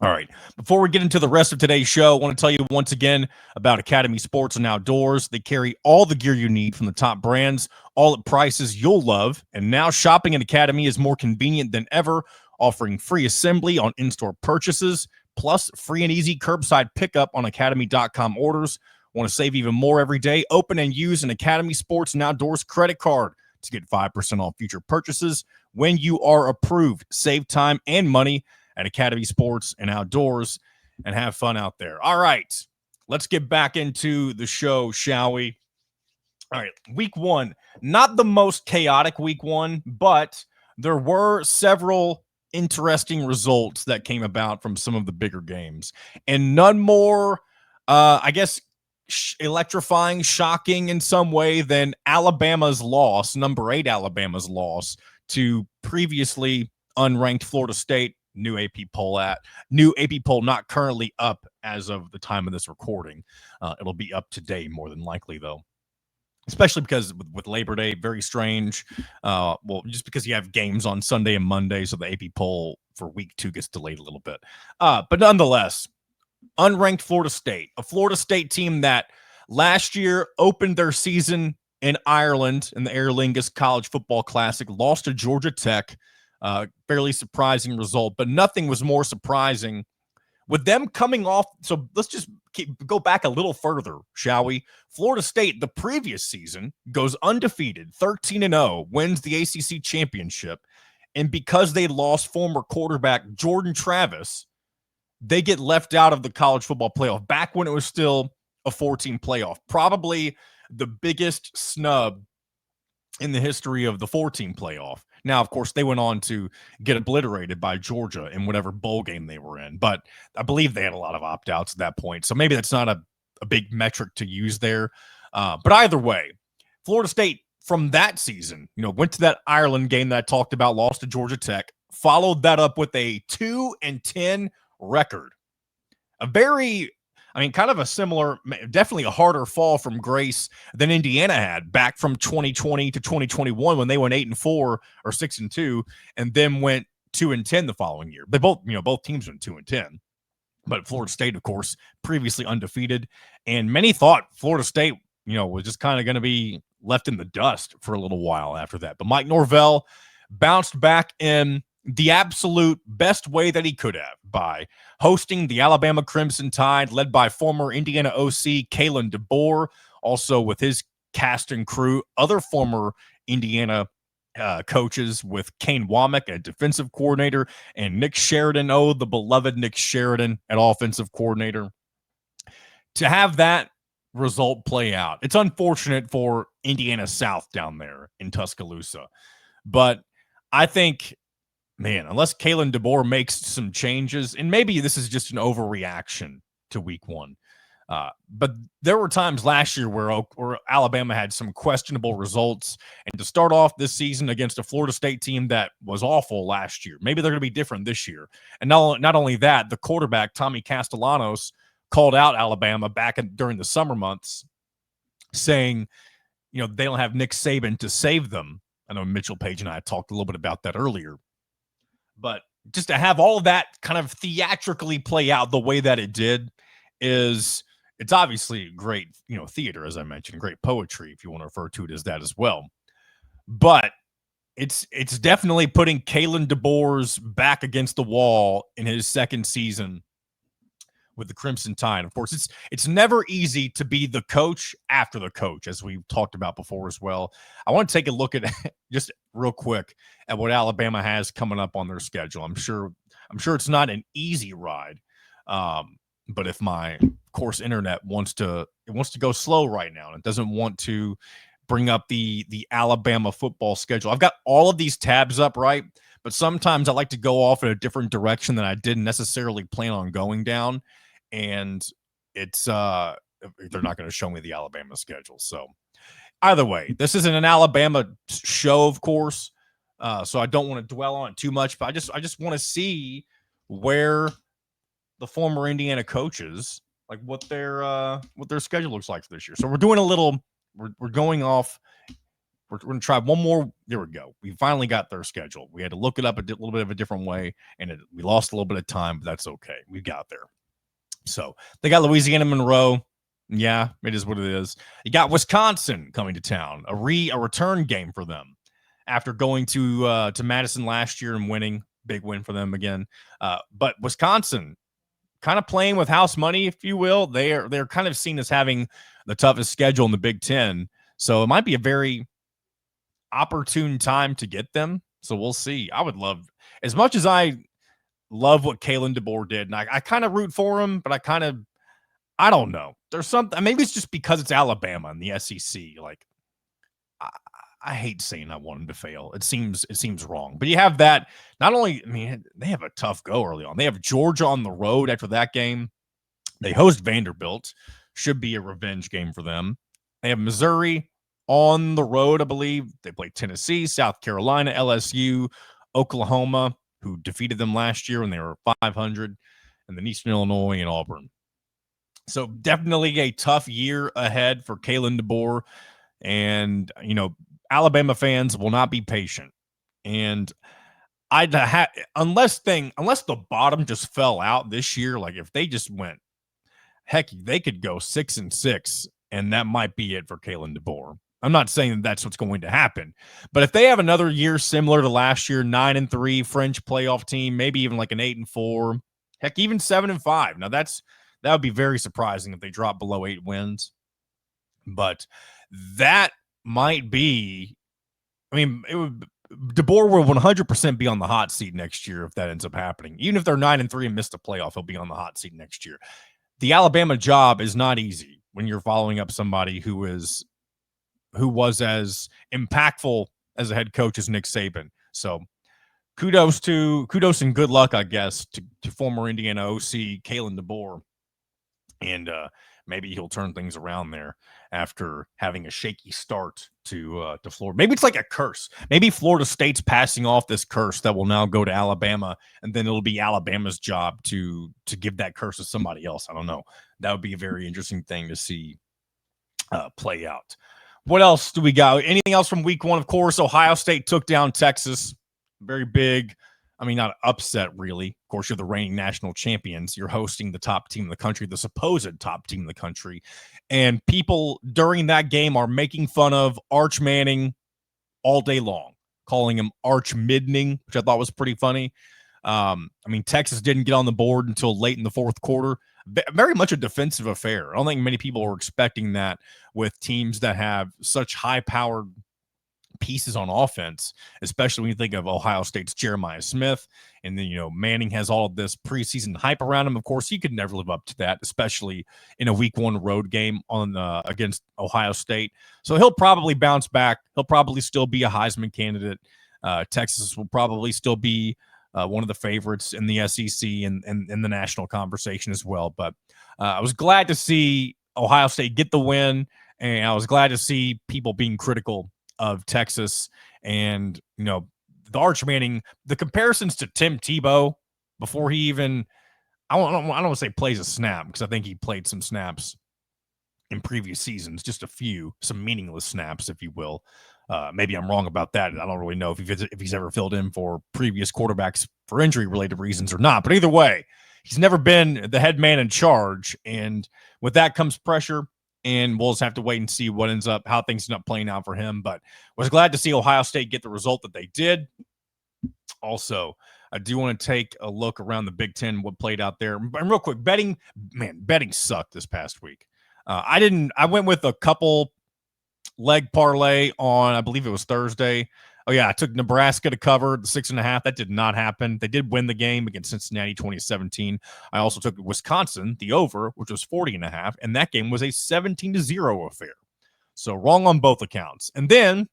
All right. Before we get into the rest of today's show, I want to tell you once again about Academy Sports and Outdoors. They carry all the gear you need from the top brands, all at prices you'll love. And now shopping at Academy is more convenient than ever. offering free assembly on in-store purchases, plus free and easy curbside pickup on academy.com orders. Want to save even more every day? Open and use an Academy Sports and Outdoors credit card to get 5% off future purchases when you are approved. Save time and money at Academy Sports and Outdoors and have fun out there. All right, let's get back into the show, shall we? All right, week one, not the most chaotic week one, but there were several interesting results that came about from some of the bigger games, and none more, I guess, electrifying, shocking in some way than Alabama's loss, number 8 Alabama's loss to previously unranked Florida State. New AP poll not currently up as of the time of this recording. It'll be up today more than likely, though. Especially because with Labor Day, very strange. Well, just because you have games on Sunday and Monday, so the AP poll for week 2 gets delayed a little bit. But nonetheless, unranked Florida State, a Florida State team that last year opened their season in Ireland in the Aer Lingus College Football Classic, lost to Georgia Tech. Fairly surprising result, but nothing was more surprising with them coming off. So let's just go back a little further, shall we? Florida State, the previous season, goes undefeated, 13-0, wins the ACC championship. And because they lost former quarterback Jordan Travis, they get left out of the college football playoff back when it was still a 14 playoff. Probably the biggest snub in the history of the 14 playoff. Now, of course, they went on to get obliterated by Georgia in whatever bowl game they were in, but I believe they had a lot of opt-outs at that point. So maybe that's not a big metric to use there. But either way, Florida State from that season, went to that Ireland game that I talked about, lost to Georgia Tech, followed that up with a 2-10 record. Kind of a similar, definitely a harder fall from grace than Indiana had back from 2020 to 2021 when they went 8-4 or 6-2, and then went 2-10 the following year. They both teams went 2-10, but Florida State, of course, previously undefeated, and many thought Florida State, was just kind of going to be left in the dust for a little while after that. But Mike Norvell bounced back in the absolute best way that he could have by hosting the Alabama Crimson Tide, led by former Indiana OC Kalen DeBoer, also with his cast and crew, other former Indiana coaches with Kane Womack, a defensive coordinator, and Nick Sheridan, the beloved Nick Sheridan, an offensive coordinator. To have that result play out, it's unfortunate for Indiana South down there in Tuscaloosa, but I think, man, unless Kalen DeBoer makes some changes, and maybe this is just an overreaction to week one, but there were times last year where Alabama had some questionable results, and to start off this season against a Florida State team that was awful last year, maybe they're going to be different this year. And not only that, the quarterback, Tommy Castellanos, called out Alabama during the summer months, saying, they don't have Nick Saban to save them. I know Mitchell Paige and I talked a little bit about that earlier. But just to have all of that kind of theatrically play out the way that it did it's obviously great, theater, as I mentioned, great poetry, if you want to refer to it as that as well. But it's definitely putting Kalen DeBoer's back against the wall in his second season with the Crimson Tide. Of course, it's never easy to be the coach after the coach, as we've talked about before as well. I want to take a look at just real quick at what Alabama has coming up on their schedule. I'm sure it's not an easy ride, but if my course internet wants to go slow right now, and it doesn't want to bring up the Alabama football schedule. I've got all of these tabs up, right? But sometimes I like to go off in a different direction than I didn't necessarily plan on going down. And it's they're not going to show me the Alabama schedule. So either way, this isn't an Alabama show, of course. So I don't want to dwell on it too much, but I just want to see where the former Indiana coaches, like what their schedule looks like for this year. So we're doing we're going off. We're going to try one more. There we go. We finally got their schedule. We had to look it up a little bit of a different way, and we lost a little bit of time, but that's okay. We got there. So they got Louisiana Monroe. Yeah, it is what it is. You got Wisconsin coming to town, a return game for them after going to Madison last year and winning. big win for them again. But Wisconsin kind of playing with house money, if you will. They're kind of seen as having the toughest schedule in the Big Ten. So it might be a very opportune time to get them. So we'll see. I would love, as much as I love what Kalen DeBoer did, and I kind of root for him, but I don't know. There's something, maybe it's just because it's Alabama and the SEC. Like, I hate saying I want him to fail. It seems wrong. But you have that. Not only, I mean, they have a tough go early on. They have Georgia on the road after that game. They host Vanderbilt. Should be a revenge game for them. They have Missouri on the road, I believe. They play Tennessee, South Carolina, LSU, Oklahoma, who defeated them last year when they were 500, and then Eastern Illinois and Auburn. So definitely a tough year ahead for Kalen DeBoer. And, you know, Alabama fans will not be patient. And unless the bottom just fell out this year, like if they just went, heck, they could go 6-6, and that might be it for Kalen DeBoer. I'm not saying that that's what's going to happen, but if they have another year similar to last year, 9-3 French playoff team, maybe even like an 8-4, heck, even 7-5. Now that would be very surprising if they drop below 8 wins, but that might be, I mean, DeBoer will 100% be on the hot seat next year if that ends up happening. Even if they're 9-3 and miss the playoff, he'll be on the hot seat next year. The Alabama job is not easy when you're following up somebody who was as impactful as a head coach as Nick Saban. So kudos and good luck, I guess, to former Indiana OC Kalen DeBoer. And maybe he'll turn things around there after having a shaky start to Florida. Maybe it's like a curse. Maybe Florida State's passing off this curse that will now go to Alabama, and then it'll be Alabama's job to give that curse to somebody else. I don't know. That would be a very interesting thing to see play out. What else do we got? Anything else from week 1? Of course, Ohio State took down Texas. Very big. I mean, not upset, really. Of course, you're the reigning national champions. You're hosting the top team in the country, the supposed top team in the country. And people during that game are making fun of Arch Manning all day long, calling him Arch Midning, which I thought was pretty funny. I mean, Texas didn't get on the board until late in the fourth quarter. Very much a defensive affair. I don't think many people were expecting that with teams that have such high-powered pieces on offense, especially when you think of Ohio State's Jeremiah Smith, and then, you know, Manning has all of this preseason hype around him. Of course, he could never live up to that, especially in a week 1 road game on against Ohio State. So he'll probably bounce back. He'll probably still be a Heisman candidate. Texas will probably still be one of the favorites in the SEC and in the national conversation as well. But I was glad to see Ohio State get the win, and I was glad to see people being critical of Texas. And, you know, the Arch Manning, the comparisons to Tim Tebow before he even, I don't want to say plays a snap, because I think he played some snaps in previous seasons, just a few, some meaningless snaps, if you will. Maybe I'm wrong about that. I don't really know if he's ever filled in for previous quarterbacks for injury-related reasons or not. But either way, he's never been the head man in charge. And with that comes pressure. And we'll just have to wait and see how things end up playing out for him. But was glad to see Ohio State get the result that they did. Also, I do want to take a look around the Big Ten, what played out there. And real quick, betting sucked this past week. I went with a couple leg parlay on, I believe it was Thursday. Oh, yeah, I took Nebraska to cover the 6.5. That did not happen. They did win the game against Cincinnati 2017. I also took Wisconsin, the over, which was 40.5, and that game was a 17-0 affair. So wrong on both accounts. And then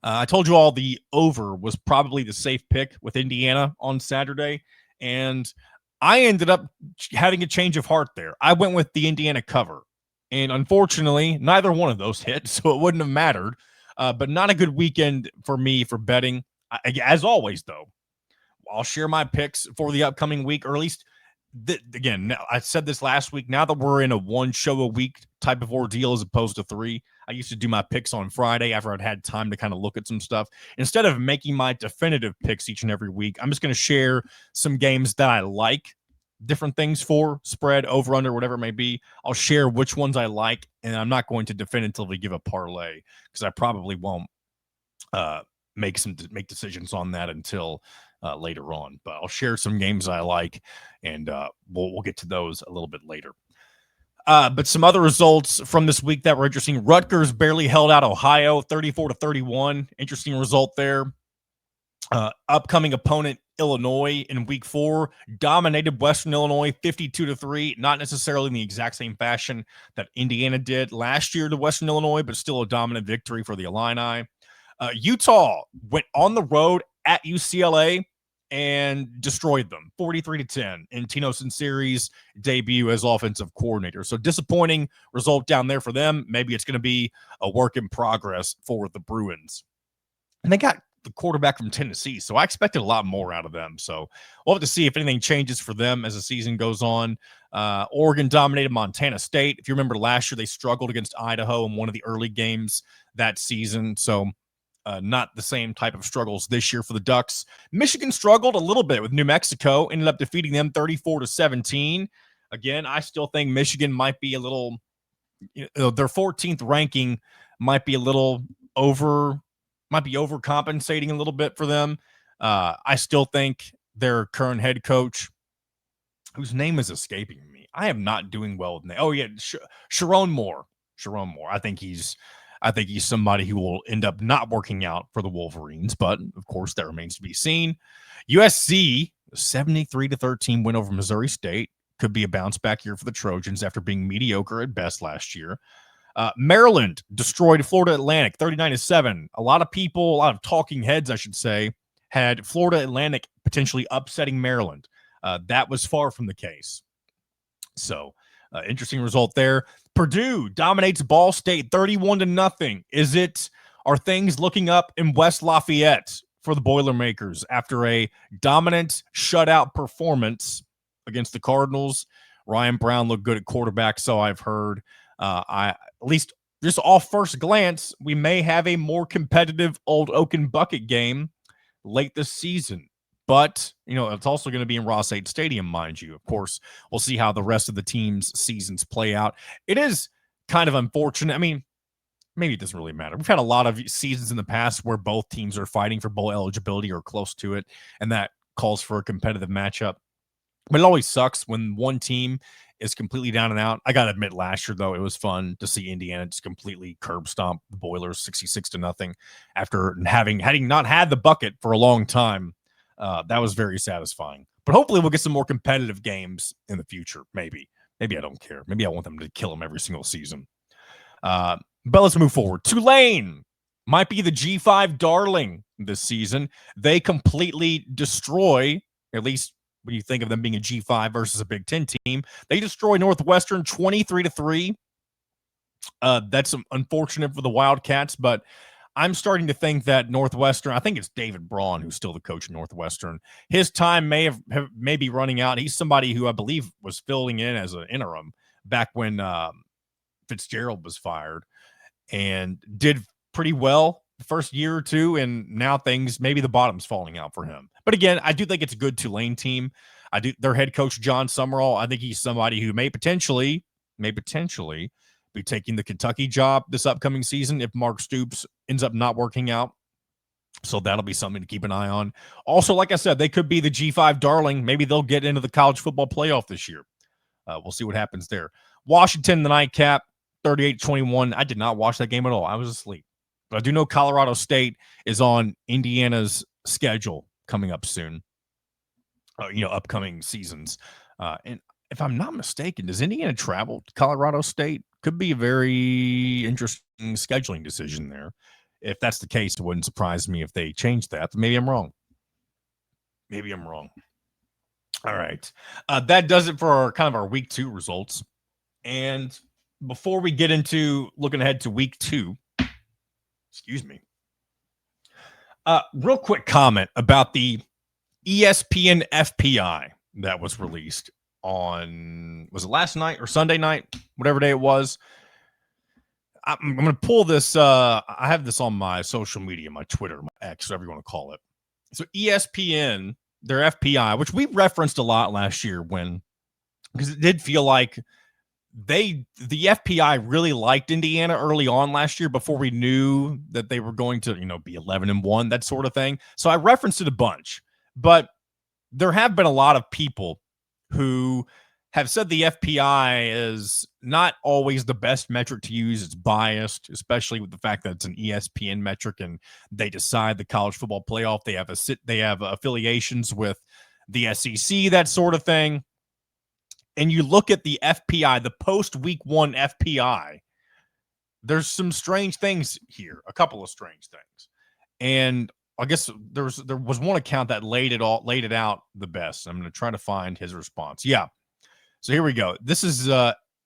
I told you all the over was probably the safe pick with Indiana on Saturday, and I ended up having a change of heart there. I went with the Indiana cover, and unfortunately, neither one of those hit, so it wouldn't have mattered. But not a good weekend for me for betting. As always, though, I'll share my picks for the upcoming week, or at least, again, I said this last week. Now that we're in a 1 show a week type of ordeal as opposed to 3, I used to do my picks on Friday after I'd had time to kind of look at some stuff. Instead of making my definitive picks each and every week, I'm just going to share some games that I like, different things for, spread, over, under, whatever it may be. I'll share which ones I like, and I'm not going to definitively give a parlay, because I probably won't make decisions on that until later on. But I'll share some games I like, and we'll get to those a little bit later. But some other results from this week that were interesting. Rutgers barely held out Ohio 34-31. Interesting result there. Upcoming opponent Illinois in week 4 dominated Western Illinois 52-3, not necessarily in the exact same fashion that Indiana did last year to Western Illinois, but still a dominant victory for the Illini. Utah went on the road at UCLA and destroyed them 43-10 in Tino Sinceri's debut as offensive coordinator. So disappointing result down there for them. Maybe it's going to be a work in progress for the Bruins. And they got the quarterback from Tennessee, so I expected a lot more out of them. So we'll have to see if anything changes for them as the season goes on. Oregon dominated Montana State. If you remember last year, they struggled against Idaho in one of the early games that season. So not the same type of struggles this year for the Ducks. Michigan struggled a little bit with New Mexico, ended up defeating them 34-17. Again, I still think Michigan might be a little, their 14th ranking might be a little overcompensating a little bit for them. I still think their current head coach, whose name is escaping me, I am not doing well with name. Oh yeah, Sharon Moore. I think he's somebody who will end up not working out for the Wolverines, but of course that remains to be seen. USC 73-13 win over Missouri State. Could be a bounce back year for the Trojans after being mediocre at best last year. Maryland destroyed Florida Atlantic 39-7. A lot of people, a lot of talking heads, I should say, had Florida Atlantic potentially upsetting Maryland. That was far from the case. So, interesting result there. Purdue dominates Ball State 31-0. Are things looking up in West Lafayette for the Boilermakers after a dominant shutout performance against the Cardinals? Ryan Brown looked good at quarterback, so I've heard. At least just off first glance, we may have a more competitive Old Oaken Bucket game late this season. But, it's also going to be in Ross-Ade Stadium, mind you. Of course, we'll see how the rest of the team's seasons play out. It is kind of unfortunate. I mean, maybe it doesn't really matter. We've had a lot of seasons in the past where both teams are fighting for bowl eligibility or close to it, and that calls for a competitive matchup. But it always sucks when one team is completely down and out. I got to admit, last year, though, it was fun to see Indiana just completely curb stomp the Boilers 66-0 after having not had the bucket for a long time. That was very satisfying. But hopefully we'll get some more competitive games in the future. Maybe I don't care. Maybe I want them to kill them every single season. But let's move forward. Tulane might be the G5 darling this season. They completely destroy, at least when you think of them being a G5 versus a Big Ten team, they destroy Northwestern 23-3. That's unfortunate for the Wildcats, but I'm starting to think that Northwestern, I think it's David Braun who's still the coach of Northwestern. His time may be running out. He's somebody who I believe was filling in as an interim back when Fitzgerald was fired and did pretty well the first year or two, and now maybe the bottom's falling out for him. But again, I do think it's a good Tulane team. Their head coach, John Summerall, I think he's somebody who may potentially be taking the Kentucky job this upcoming season if Mark Stoops ends up not working out. So that'll be something to keep an eye on. Also, like I said, they could be the G5 darling. Maybe they'll get into the college football playoff this year. We'll see what happens there. Washington, the nightcap, 38-21. I did not watch that game at all. I was asleep. But I do know Colorado State is on Indiana's schedule coming up soon. Upcoming seasons. And if I'm not mistaken, does Indiana travel to Colorado State? Could be a very interesting scheduling decision there. If that's the case, it wouldn't surprise me if they change that. Maybe I'm wrong. All right. That does it for our week 2 results. And before we get into looking ahead to week 2, excuse me, real quick comment about the ESPN FPI that was released on, was it last night or Sunday night, whatever day it was. I'm going to pull this. I have this on my social media, my Twitter, my X, whatever you want to call it. So ESPN, their FPI, which we referenced a lot last year because it did feel like the FPI really liked Indiana early on last year before we knew that they were going to, be 11-1, that sort of thing. So I referenced it a bunch. But there have been a lot of people who have said the FPI is not always the best metric to use. It's biased, especially with the fact that it's an ESPN metric and they decide the college football playoff. They have affiliations with the SEC, that sort of thing. And you look at the FPI, the post week 1 FPI, there's some strange things here, a couple of strange things. And I guess there was one account that laid it out the best. I'm going to try to find his response. Yeah. So here we go. This is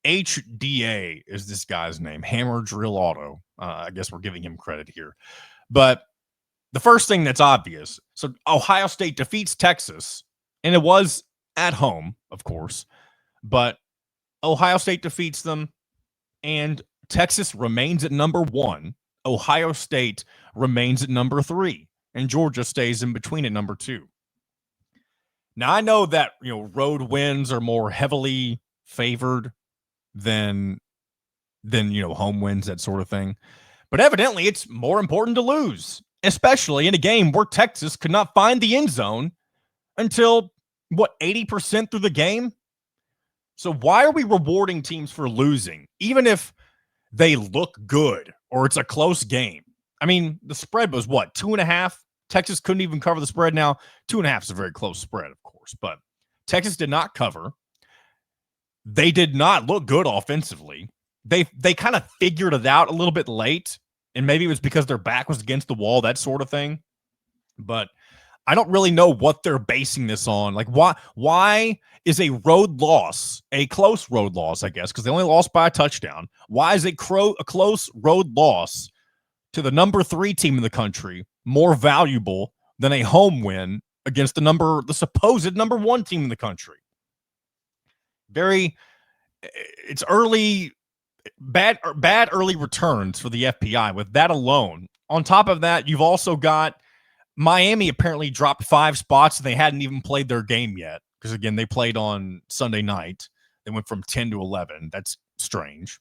HDA is this guy's name, Hammer Drill Auto. I guess we're giving him credit here. But the first thing that's obvious, so Ohio State defeats Texas, and it was at home, of course, but Ohio State defeats them, and Texas remains at number 1. Ohio State remains at number 3. And Georgia stays in between at number 2. Now, I know that, road wins are more heavily favored than home wins, that sort of thing. But evidently, it's more important to lose, especially in a game where Texas could not find the end zone until, 80% through the game? So why are we rewarding teams for losing, even if they look good or it's a close game? I mean, the spread was 2.5? Texas couldn't even cover the spread. Now, 2.5 is a very close spread, of course, but Texas did not cover. They did not look good offensively. They kind of figured it out a little bit late, and maybe it was because their back was against the wall, that sort of thing. But I don't really know what they're basing this on. Like, why is a road loss, a close road loss, I guess, because they only lost by a touchdown. Why is a close road loss to the number 3 team in the country more valuable than a home win against the supposed number 1 team in the country? It's bad early returns for the FPI with that alone. On top of that, you've also got Miami apparently dropped 5 spots and they hadn't even played their game yet. Because again, they played on Sunday night. They went from 10 to 11. That's strange.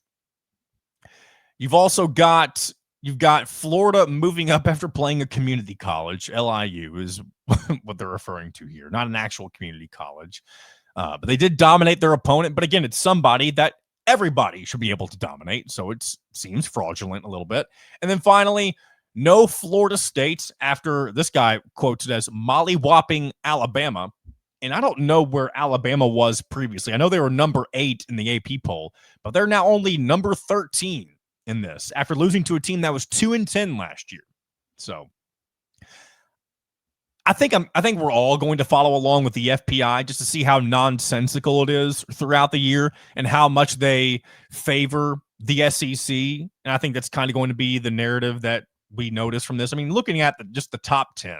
You've got Florida moving up after playing a community college. LIU is what they're referring to here, not an actual community college. But they did dominate their opponent. But again, it's somebody that everybody should be able to dominate. So it seems fraudulent a little bit. And then finally, no Florida State after this guy quotes it as mollywhopping Alabama. And I don't know where Alabama was previously. I know they were number 8 in the AP poll, but they're now only number 13 in this after losing to a team that was 2-10 last year. So I think we're all going to follow along with the FPI just to see how nonsensical it is throughout the year and how much they favor the SEC. And I think that's kind of going to be the narrative that we notice from this. I mean, looking at just the top 10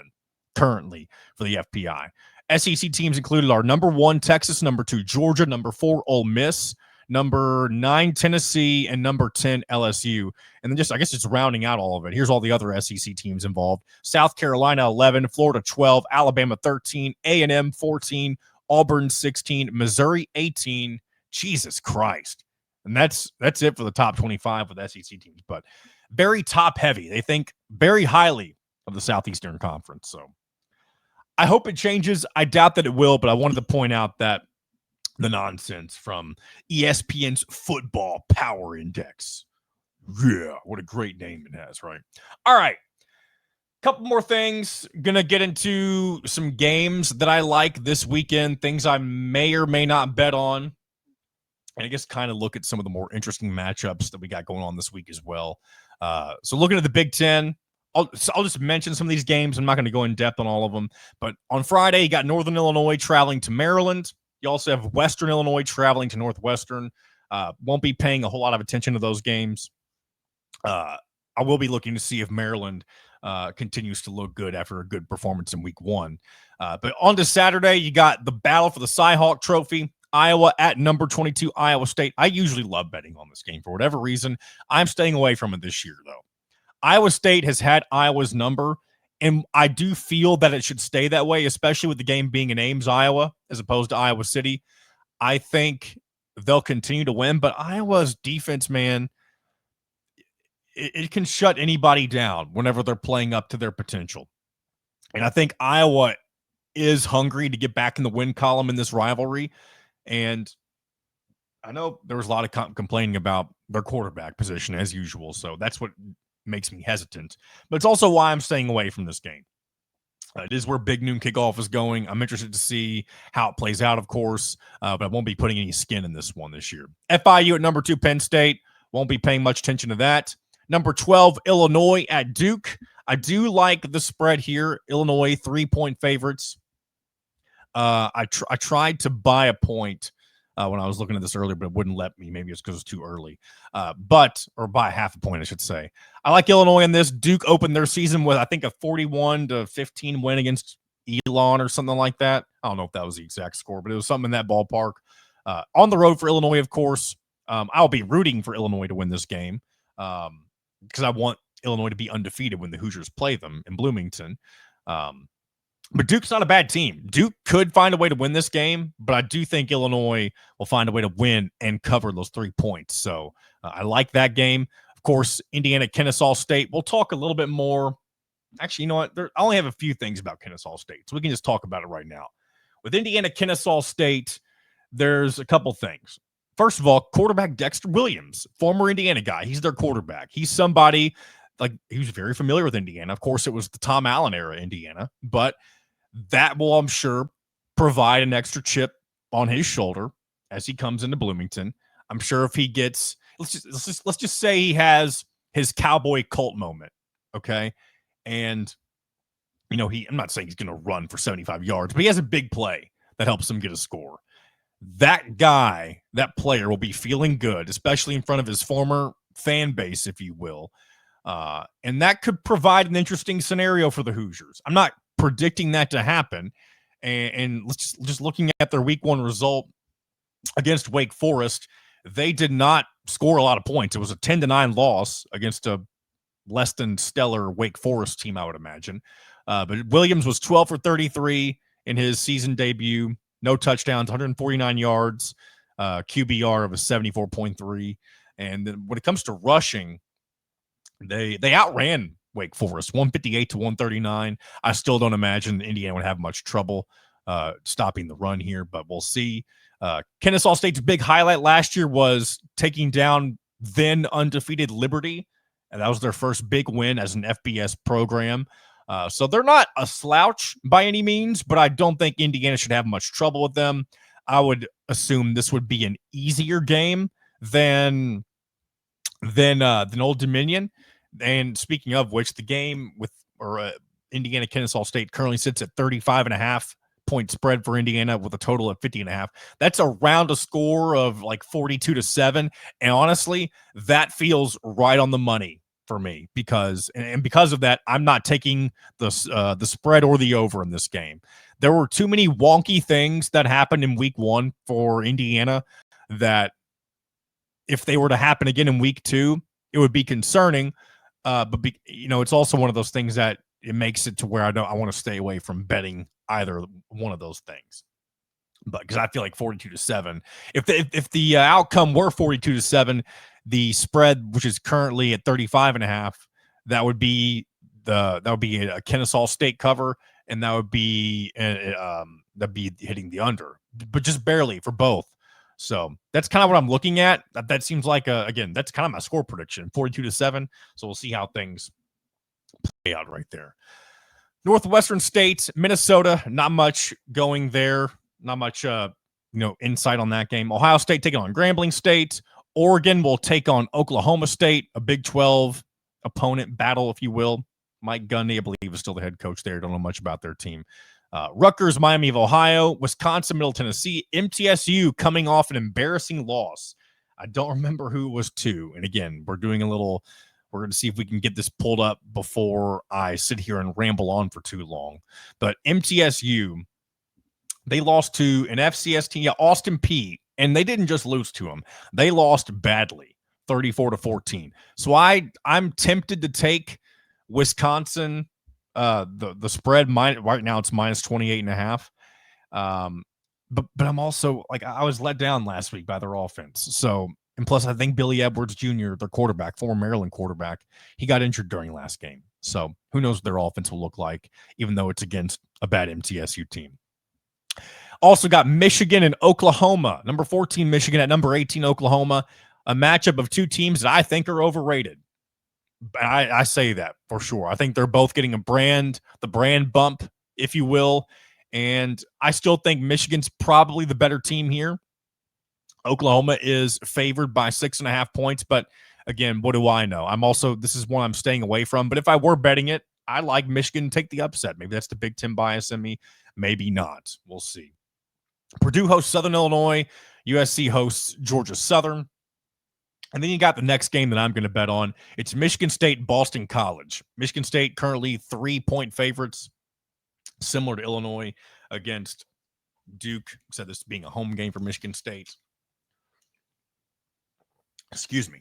currently for the FPI, SEC teams included are number 1, Texas, number 2, Georgia, number 4, Ole Miss, number 9, Tennessee, and number 10, LSU. And then just rounding out all of it. Here's all the other SEC teams involved. South Carolina, 11, Florida, 12, Alabama, 13, A&M, 14, Auburn, 16, Missouri, 18. Jesus Christ. And that's it for the top 25 with SEC teams. But very top heavy. They think very highly of the Southeastern Conference. So I hope it changes. I doubt that it will, but I wanted to point out that the nonsense from ESPN's Football Power Index. Yeah, what a great name it has, right? All right. Couple more things. Gonna get into some games that I like this weekend, things I may or may not bet on. And I guess kind of look at some of the more interesting matchups that we got going on this week as well. So looking at the Big Ten, I'll just mention some of these games. I'm not going to go in depth on all of them. But on Friday, you got Northern Illinois traveling to Maryland. You also have Western Illinois traveling to Northwestern. Won't be paying a whole lot of attention to those games. I will be looking to see if Maryland continues to look good after a good performance in week 1. But on to Saturday, you got the battle for the Cy-Hawk Trophy. Iowa at number 22, Iowa State. I usually love betting on this game for whatever reason. I'm staying away from it this year, though. Iowa State has had Iowa's number, and I do feel that it should stay that way, especially with the game being in Ames, Iowa, as opposed to Iowa City. I think they'll continue to win, but Iowa's defense, man, it can shut anybody down whenever they're playing up to their potential. And I think Iowa is hungry to get back in the win column in this rivalry. And I know there was a lot of complaining about their quarterback position as usual. So that's what makes me hesitant. But it's also why I'm staying away from this game. It is where Big Noon Kickoff is going. I'm interested to see how it plays out, of course, but I won't be putting any skin in this one this year. FIU at number 2, Penn State. Won't be paying much attention to that. Number 12, Illinois at Duke. I do like the spread here. Illinois, 3-point favorites. I tried to buy a point when I was looking at this earlier, but it wouldn't let me. Maybe it's because it's too early. Or buy half a point, I should say. I like Illinois in this. Duke opened their season with, I think, a 41-15 win against Elon or something like that. I don't know if that was the exact score, but it was something in that ballpark. On the road for Illinois, of course. I'll be rooting for Illinois to win this game because I want Illinois to be undefeated when the Hoosiers play them in Bloomington. But Duke's not a bad team. Duke could find a way to win this game, but I do think Illinois will find a way to win and cover those 3 points. So I like that game. Of course, Indiana, Kennesaw State. We'll talk a little bit more. Actually, you know what? I only have a few things about Kennesaw State, so we can just talk about it right now. With Indiana, Kennesaw State, there's a couple things. First of all, quarterback Dexter Williams, former Indiana guy. He's their quarterback. He's somebody, like, he was very familiar with Indiana. Of course, it was the Tom Allen era Indiana, but that will, I'm sure, provide an extra chip on his shoulder as he comes into Bloomington. I'm sure if he gets, let's just say he has his cowboy cult moment, okay? And, you know, I'm not saying he's going to run for 75 yards, but he has a big play that helps him get a score. That guy, that player will be feeling good, especially in front of his former fan base, if you will. And that could provide an interesting scenario for the Hoosiers. I'm not predicting that to happen. And let's just looking at their week 1 result against Wake Forest, they did not score a lot of points. It was a 10-9 loss against a less than stellar Wake Forest team, I would imagine. But Williams was 12 for 33 in his season debut. No touchdowns, 149 yards, QBR of a 74.3. And then when it comes to rushing, they outran Wake Forest, 158-139. I still don't imagine Indiana would have much trouble stopping the run here, but we'll see. Kennesaw State's big highlight last year was taking down then undefeated Liberty, and that was their first big win as an FBS program. So they're not a slouch by any means, but I don't think Indiana should have much trouble with them. I would assume this would be an easier game than Old Dominion. And speaking of which, the game with Indiana Kennesaw State currently sits at 35.5 point spread for Indiana with a total of 50.5. That's around a score of like 42-7. And honestly, that feels right on the money for me because of that, I'm not taking the spread or the over in this game. There were too many wonky things that happened in week 1 for Indiana that if they were to happen again in week 2, it would be concerning. It's also one of those things that it makes it to where I want to stay away from betting either one of those things. But because I feel like 42-7, if the outcome were 42-7, the spread, which is currently at 35.5, that would be a Kennesaw State cover, and that would be hitting the under, but just barely for both. So that's kind of what I'm looking at. That seems like that's kind of my score prediction, 42-7. So we'll see how things play out right there. Northwestern State, Minnesota, not much going there. Not much, insight on that game. Ohio State taking on Grambling State. Oregon will take on Oklahoma State, a Big 12 opponent battle, if you will. Mike Gundy, I believe, is still the head coach there. Don't know much about their team. Rutgers, Miami of Ohio, Wisconsin, Middle Tennessee, MTSU coming off an embarrassing loss. I don't remember who it was to. And again, we're going to see if we can get this pulled up before I sit here and ramble on for too long. But MTSU, they lost to an FCS team, Austin Peay, and they didn't just lose to them. They lost badly, 34-14. So I'm tempted to take Wisconsin, the spread. Right now it's minus 28.5. But I'm also I was let down last week by their offense. So, and plus I think Billy Edwards Jr., their quarterback, former Maryland quarterback, he got injured during last game. So who knows what their offense will look like, even though it's against a bad MTSU team. Also got Michigan and Oklahoma. Number 14, Michigan at number 18, Oklahoma. A matchup of two teams that I think are overrated. I say that for sure. I think they're both getting the brand bump, if you will. And I still think Michigan's probably the better team here. Oklahoma is favored by 6.5 points. But again, what do I know? This is one I'm staying away from. But if I were betting it, I like Michigan to take the upset. Maybe that's the Big Ten bias in me. Maybe not. We'll see. Purdue hosts Southern Illinois. USC hosts Georgia Southern. And then you got the next game that I'm going to bet on. It's Michigan State, Boston College. Michigan State currently 3-point favorites, similar to Illinois against Duke. Said this being a home game for Michigan State. Excuse me.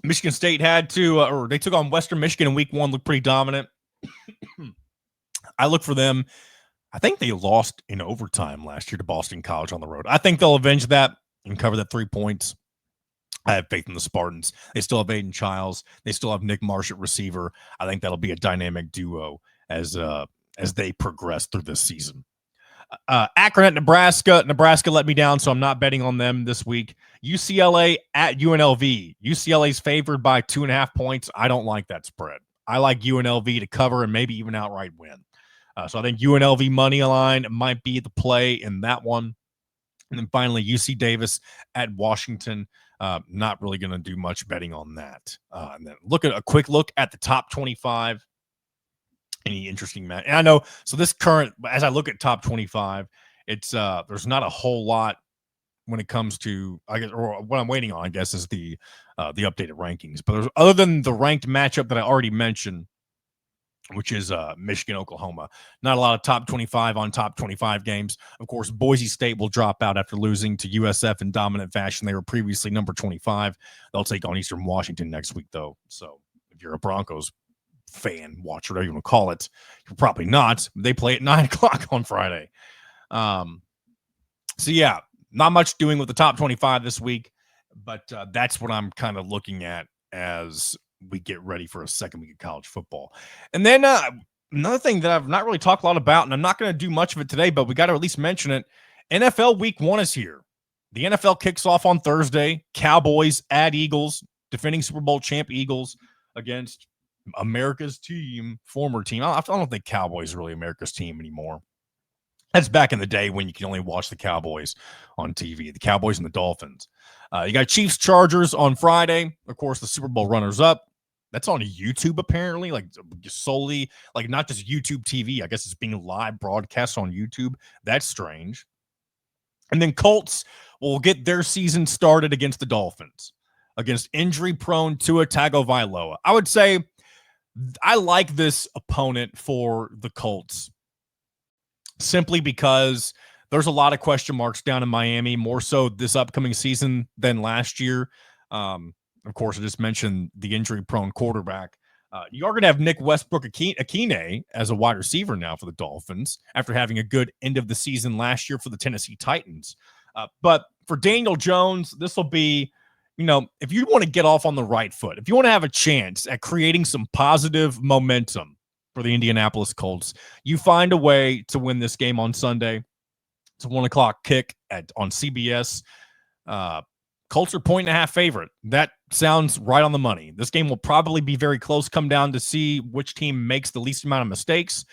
Michigan State they took on Western Michigan in week 1, looked pretty dominant. I look for them. I think they lost in overtime last year to Boston College on the road. I think they'll avenge that and cover that 3 points. I have faith in the Spartans. They still have Aiden Childs. They still have Nick Marsh at receiver. I think that'll be a dynamic duo as they progress through this season. Akron at Nebraska. Nebraska let me down, so I'm not betting on them this week. UCLA at UNLV. UCLA's favored by 2.5 points. I don't like that spread. I like UNLV to cover and maybe even outright win. So I think UNLV money line might be the play in that one. And then finally, UC Davis at Washington. Not really going to do much betting on that. And then a quick look at the top 25. Any interesting match? And I know, so this current, as I look at top 25, it's there's not a whole lot when it comes to, I guess, or what I'm waiting on, I guess, is the updated rankings. But there's, other than the ranked matchup that I already mentioned, which is Michigan, Oklahoma. Not a lot of top 25 on top 25 games. Of course, Boise State will drop out after losing to USF in dominant fashion. They were previously number 25. They'll take on Eastern Washington next week, though. So if you're a Broncos fan, watch, whatever you want to call it, you're probably not. They play at 9 o'clock on Friday. So, yeah, not much doing with the top 25 this week, but that's what I'm kind of looking at as we get ready for a second week of college football. And then another thing that I've not really talked a lot about, and I'm not going to do much of it today, but we got to at least mention it. NFL week 1 is here. The NFL kicks off on Thursday. Cowboys at Eagles, defending Super Bowl champ Eagles against America's team, former team. I don't think Cowboys are really America's team anymore. That's back in the day when you can only watch the Cowboys on TV, the Cowboys and the Dolphins. You got Chiefs Chargers on Friday. Of course, the Super Bowl runners up. That's on YouTube, apparently, like solely, like not just YouTube TV. I guess it's being live broadcast on YouTube. That's strange. And then Colts will get their season started against the Dolphins, against injury-prone Tua Tagovailoa. I would say I like this opponent for the Colts simply because there's a lot of question marks down in Miami, more so this upcoming season than last year. Of course, I just mentioned the injury-prone quarterback. You are going to have Nick Westbrook-Akine as a wide receiver now for the Dolphins after having a good end of the season last year for the Tennessee Titans. But for Daniel Jones, this will be, if you want to get off on the right foot, if you want to have a chance at creating some positive momentum for the Indianapolis Colts, you find a way to win this game on Sunday. It's a 1 o'clock kick on CBS. Colts are 1.5 favorite. That sounds right on the money. This game will probably be very close, come down to see which team makes the least amount of mistakes.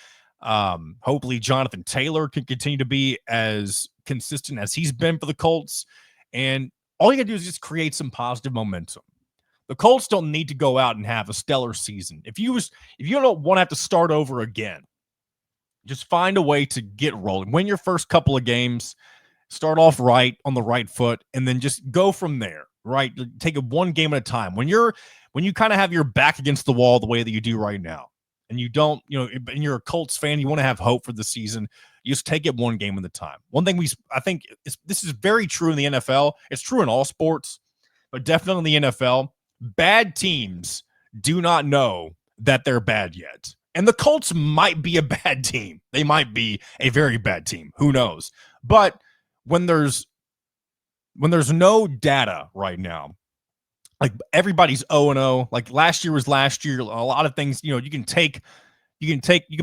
Hopefully Jonathan Taylor can continue to be as consistent as he's been for the Colts. And all you got to do is just create some positive momentum. The Colts don't need to go out and have a stellar season. If you don't want to have to start over again, just find a way to get rolling. Win your first couple of games, start off right on the right foot, and then just go from there, right? Take it one game at a time. When you kind of have your back against the wall the way that you do right now, and you don't, and you're a Colts fan, you want to have hope for the season, you just take it one game at a time. One thing I think this is very true in the NFL. It's true in all sports, but definitely in the NFL. Bad teams do not know that they're bad yet. And the Colts might be a bad team. They might be a very bad team. Who knows? But when there's no data right now, like everybody's 0-0. Like last year was last year. A lot of things, you can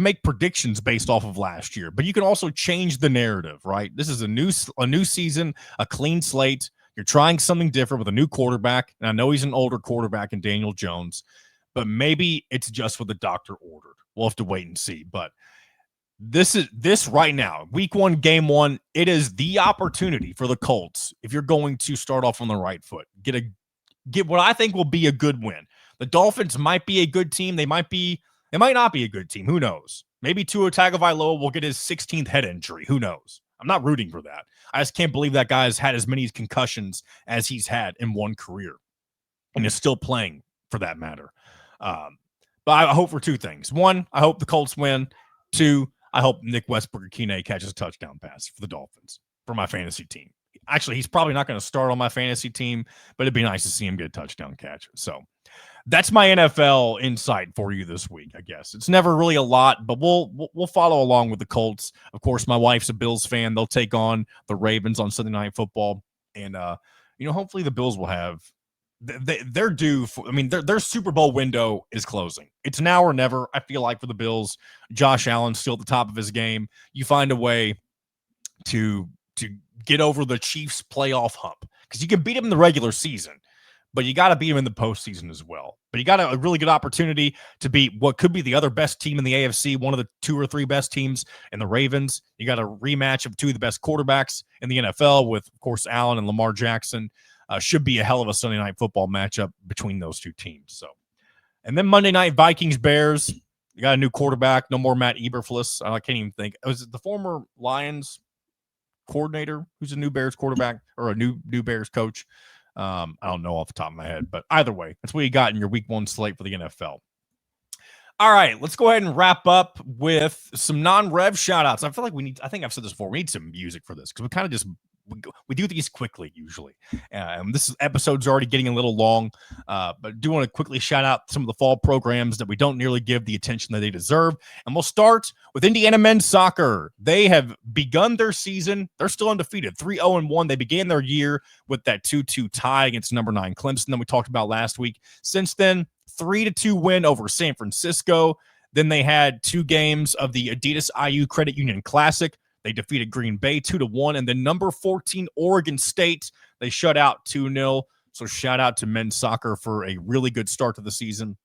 make predictions based off of last year, but you can also change the narrative, right? This is a new season, a clean slate. You're trying something different with a new quarterback. And I know he's an older quarterback in Daniel Jones, but maybe it's just what the doctor ordered. We'll have to wait and see. But this right now, week 1, game 1, it is the opportunity for the Colts. If you're going to start off on the right foot, get what I think will be a good win. The Dolphins might be a good team. They might not be a good team. Who knows? Maybe Tua Tagovailoa will get his 16th head injury. Who knows? I'm not rooting for that. I just can't believe that guy has had as many concussions as he's had in one career and is still playing for that matter. But I hope for 2 things. 1, I hope the Colts win. 2, I hope Nick Westbrook-Ikine catches a touchdown pass for the Dolphins for my fantasy team. Actually, he's probably not going to start on my fantasy team, but it'd be nice to see him get a touchdown catch. So that's my NFL insight for you this week, I guess. It's never really a lot, but we'll follow along with the Colts. Of course, my wife's a Bills fan. They'll take on the Ravens on Sunday Night Football. And, hopefully the Bills will have they're due for, their Super Bowl window is closing. It's now or never, I feel like, for the Bills. Josh Allen's still at the top of his game. You find a way to get over the Chiefs playoff hump, because you can beat them in the regular season, but you got to beat them in the postseason as well. But you got a really good opportunity to beat what could be the other best team in the AFC, one of the 2 or 3 best teams in the Ravens. You got a rematch of 2 of the best quarterbacks in the NFL with, of course, Allen and Lamar Jackson. Should be a hell of a Sunday Night Football matchup between those 2 teams. So, and then Monday night, Vikings-Bears. You got a new quarterback. No more Matt Eberflus. I can't even think. Was it the former Lions coordinator who's a new Bears quarterback, or a new Bears coach? I don't know off the top of my head, but either way, that's what you got in your week 1 slate for the NFL. All right, let's go ahead and wrap up with some non-rev shout-outs. I feel like I think I've said this before, we need some music for this, because we kind of just we do these quickly usually. This episode's already getting a little long, but do want to quickly shout out some of the fall programs that we don't nearly give the attention that they deserve. And we'll start with Indiana men's soccer. They have begun their season. They're still undefeated, 3-0-1. They began their year with that 2-2 tie against number 9 Clemson that we talked about last week. Since then, 3-2 win over San Francisco. Then they had 2 games of the Adidas IU Credit Union Classic. They defeated Green Bay 2-1, and then number 14 Oregon State, they shut out 2-0. So shout out to men's soccer for a really good start to the season.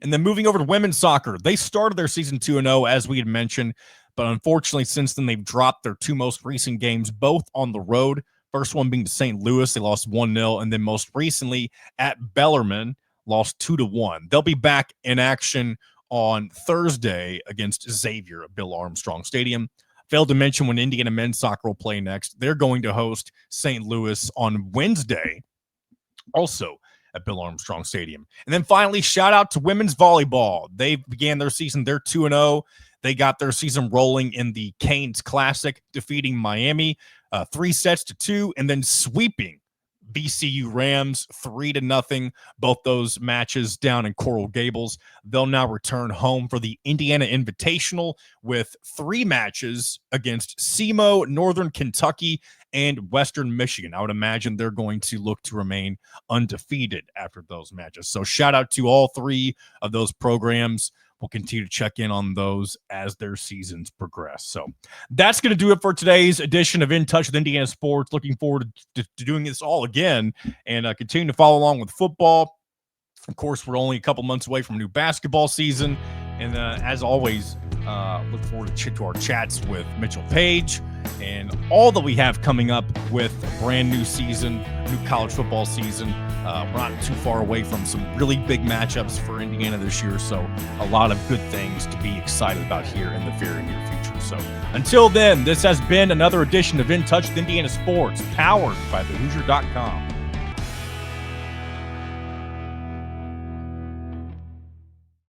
And then moving over to women's soccer, they started their season 2-0, as we had mentioned, but unfortunately since then they've dropped their 2 most recent games, both on the road. First one being to St. Louis, they lost 1-0, and then most recently at Bellarmine, lost 2-1. They'll be back in action on Thursday against Xavier at Bill Armstrong Stadium. Failed to mention when Indiana men's soccer will play next. They're going to host St. Louis on Wednesday, also at Bill Armstrong Stadium. And then finally, shout out to women's volleyball. They began their season. They're 2-0. They got their season rolling in the Canes Classic, defeating Miami 3-2, and then sweeping VCU Rams 3-0. Both those matches down in Coral Gables. They'll now return home for the Indiana Invitational with 3 matches against SEMO, Northern Kentucky, and Western Michigan. I would imagine they're going to look to remain undefeated after those matches. So shout out to all 3 of those programs. We'll continue to check in on those as their seasons progress. So that's going to do it for today's edition of In Touch with Indiana Sports. Looking forward to doing this all again and continue to follow along with football. Of course, we're only a couple months away from a new basketball season. And as always, look forward to our chats with Mitchell Paige and all that we have coming up with a brand new season, new college football season. We're not too far away from some really big matchups for Indiana this year, so a lot of good things to be excited about here in the very near future. So until then, this has been another edition of In Touch with Indiana Sports, powered by thehoosier.com.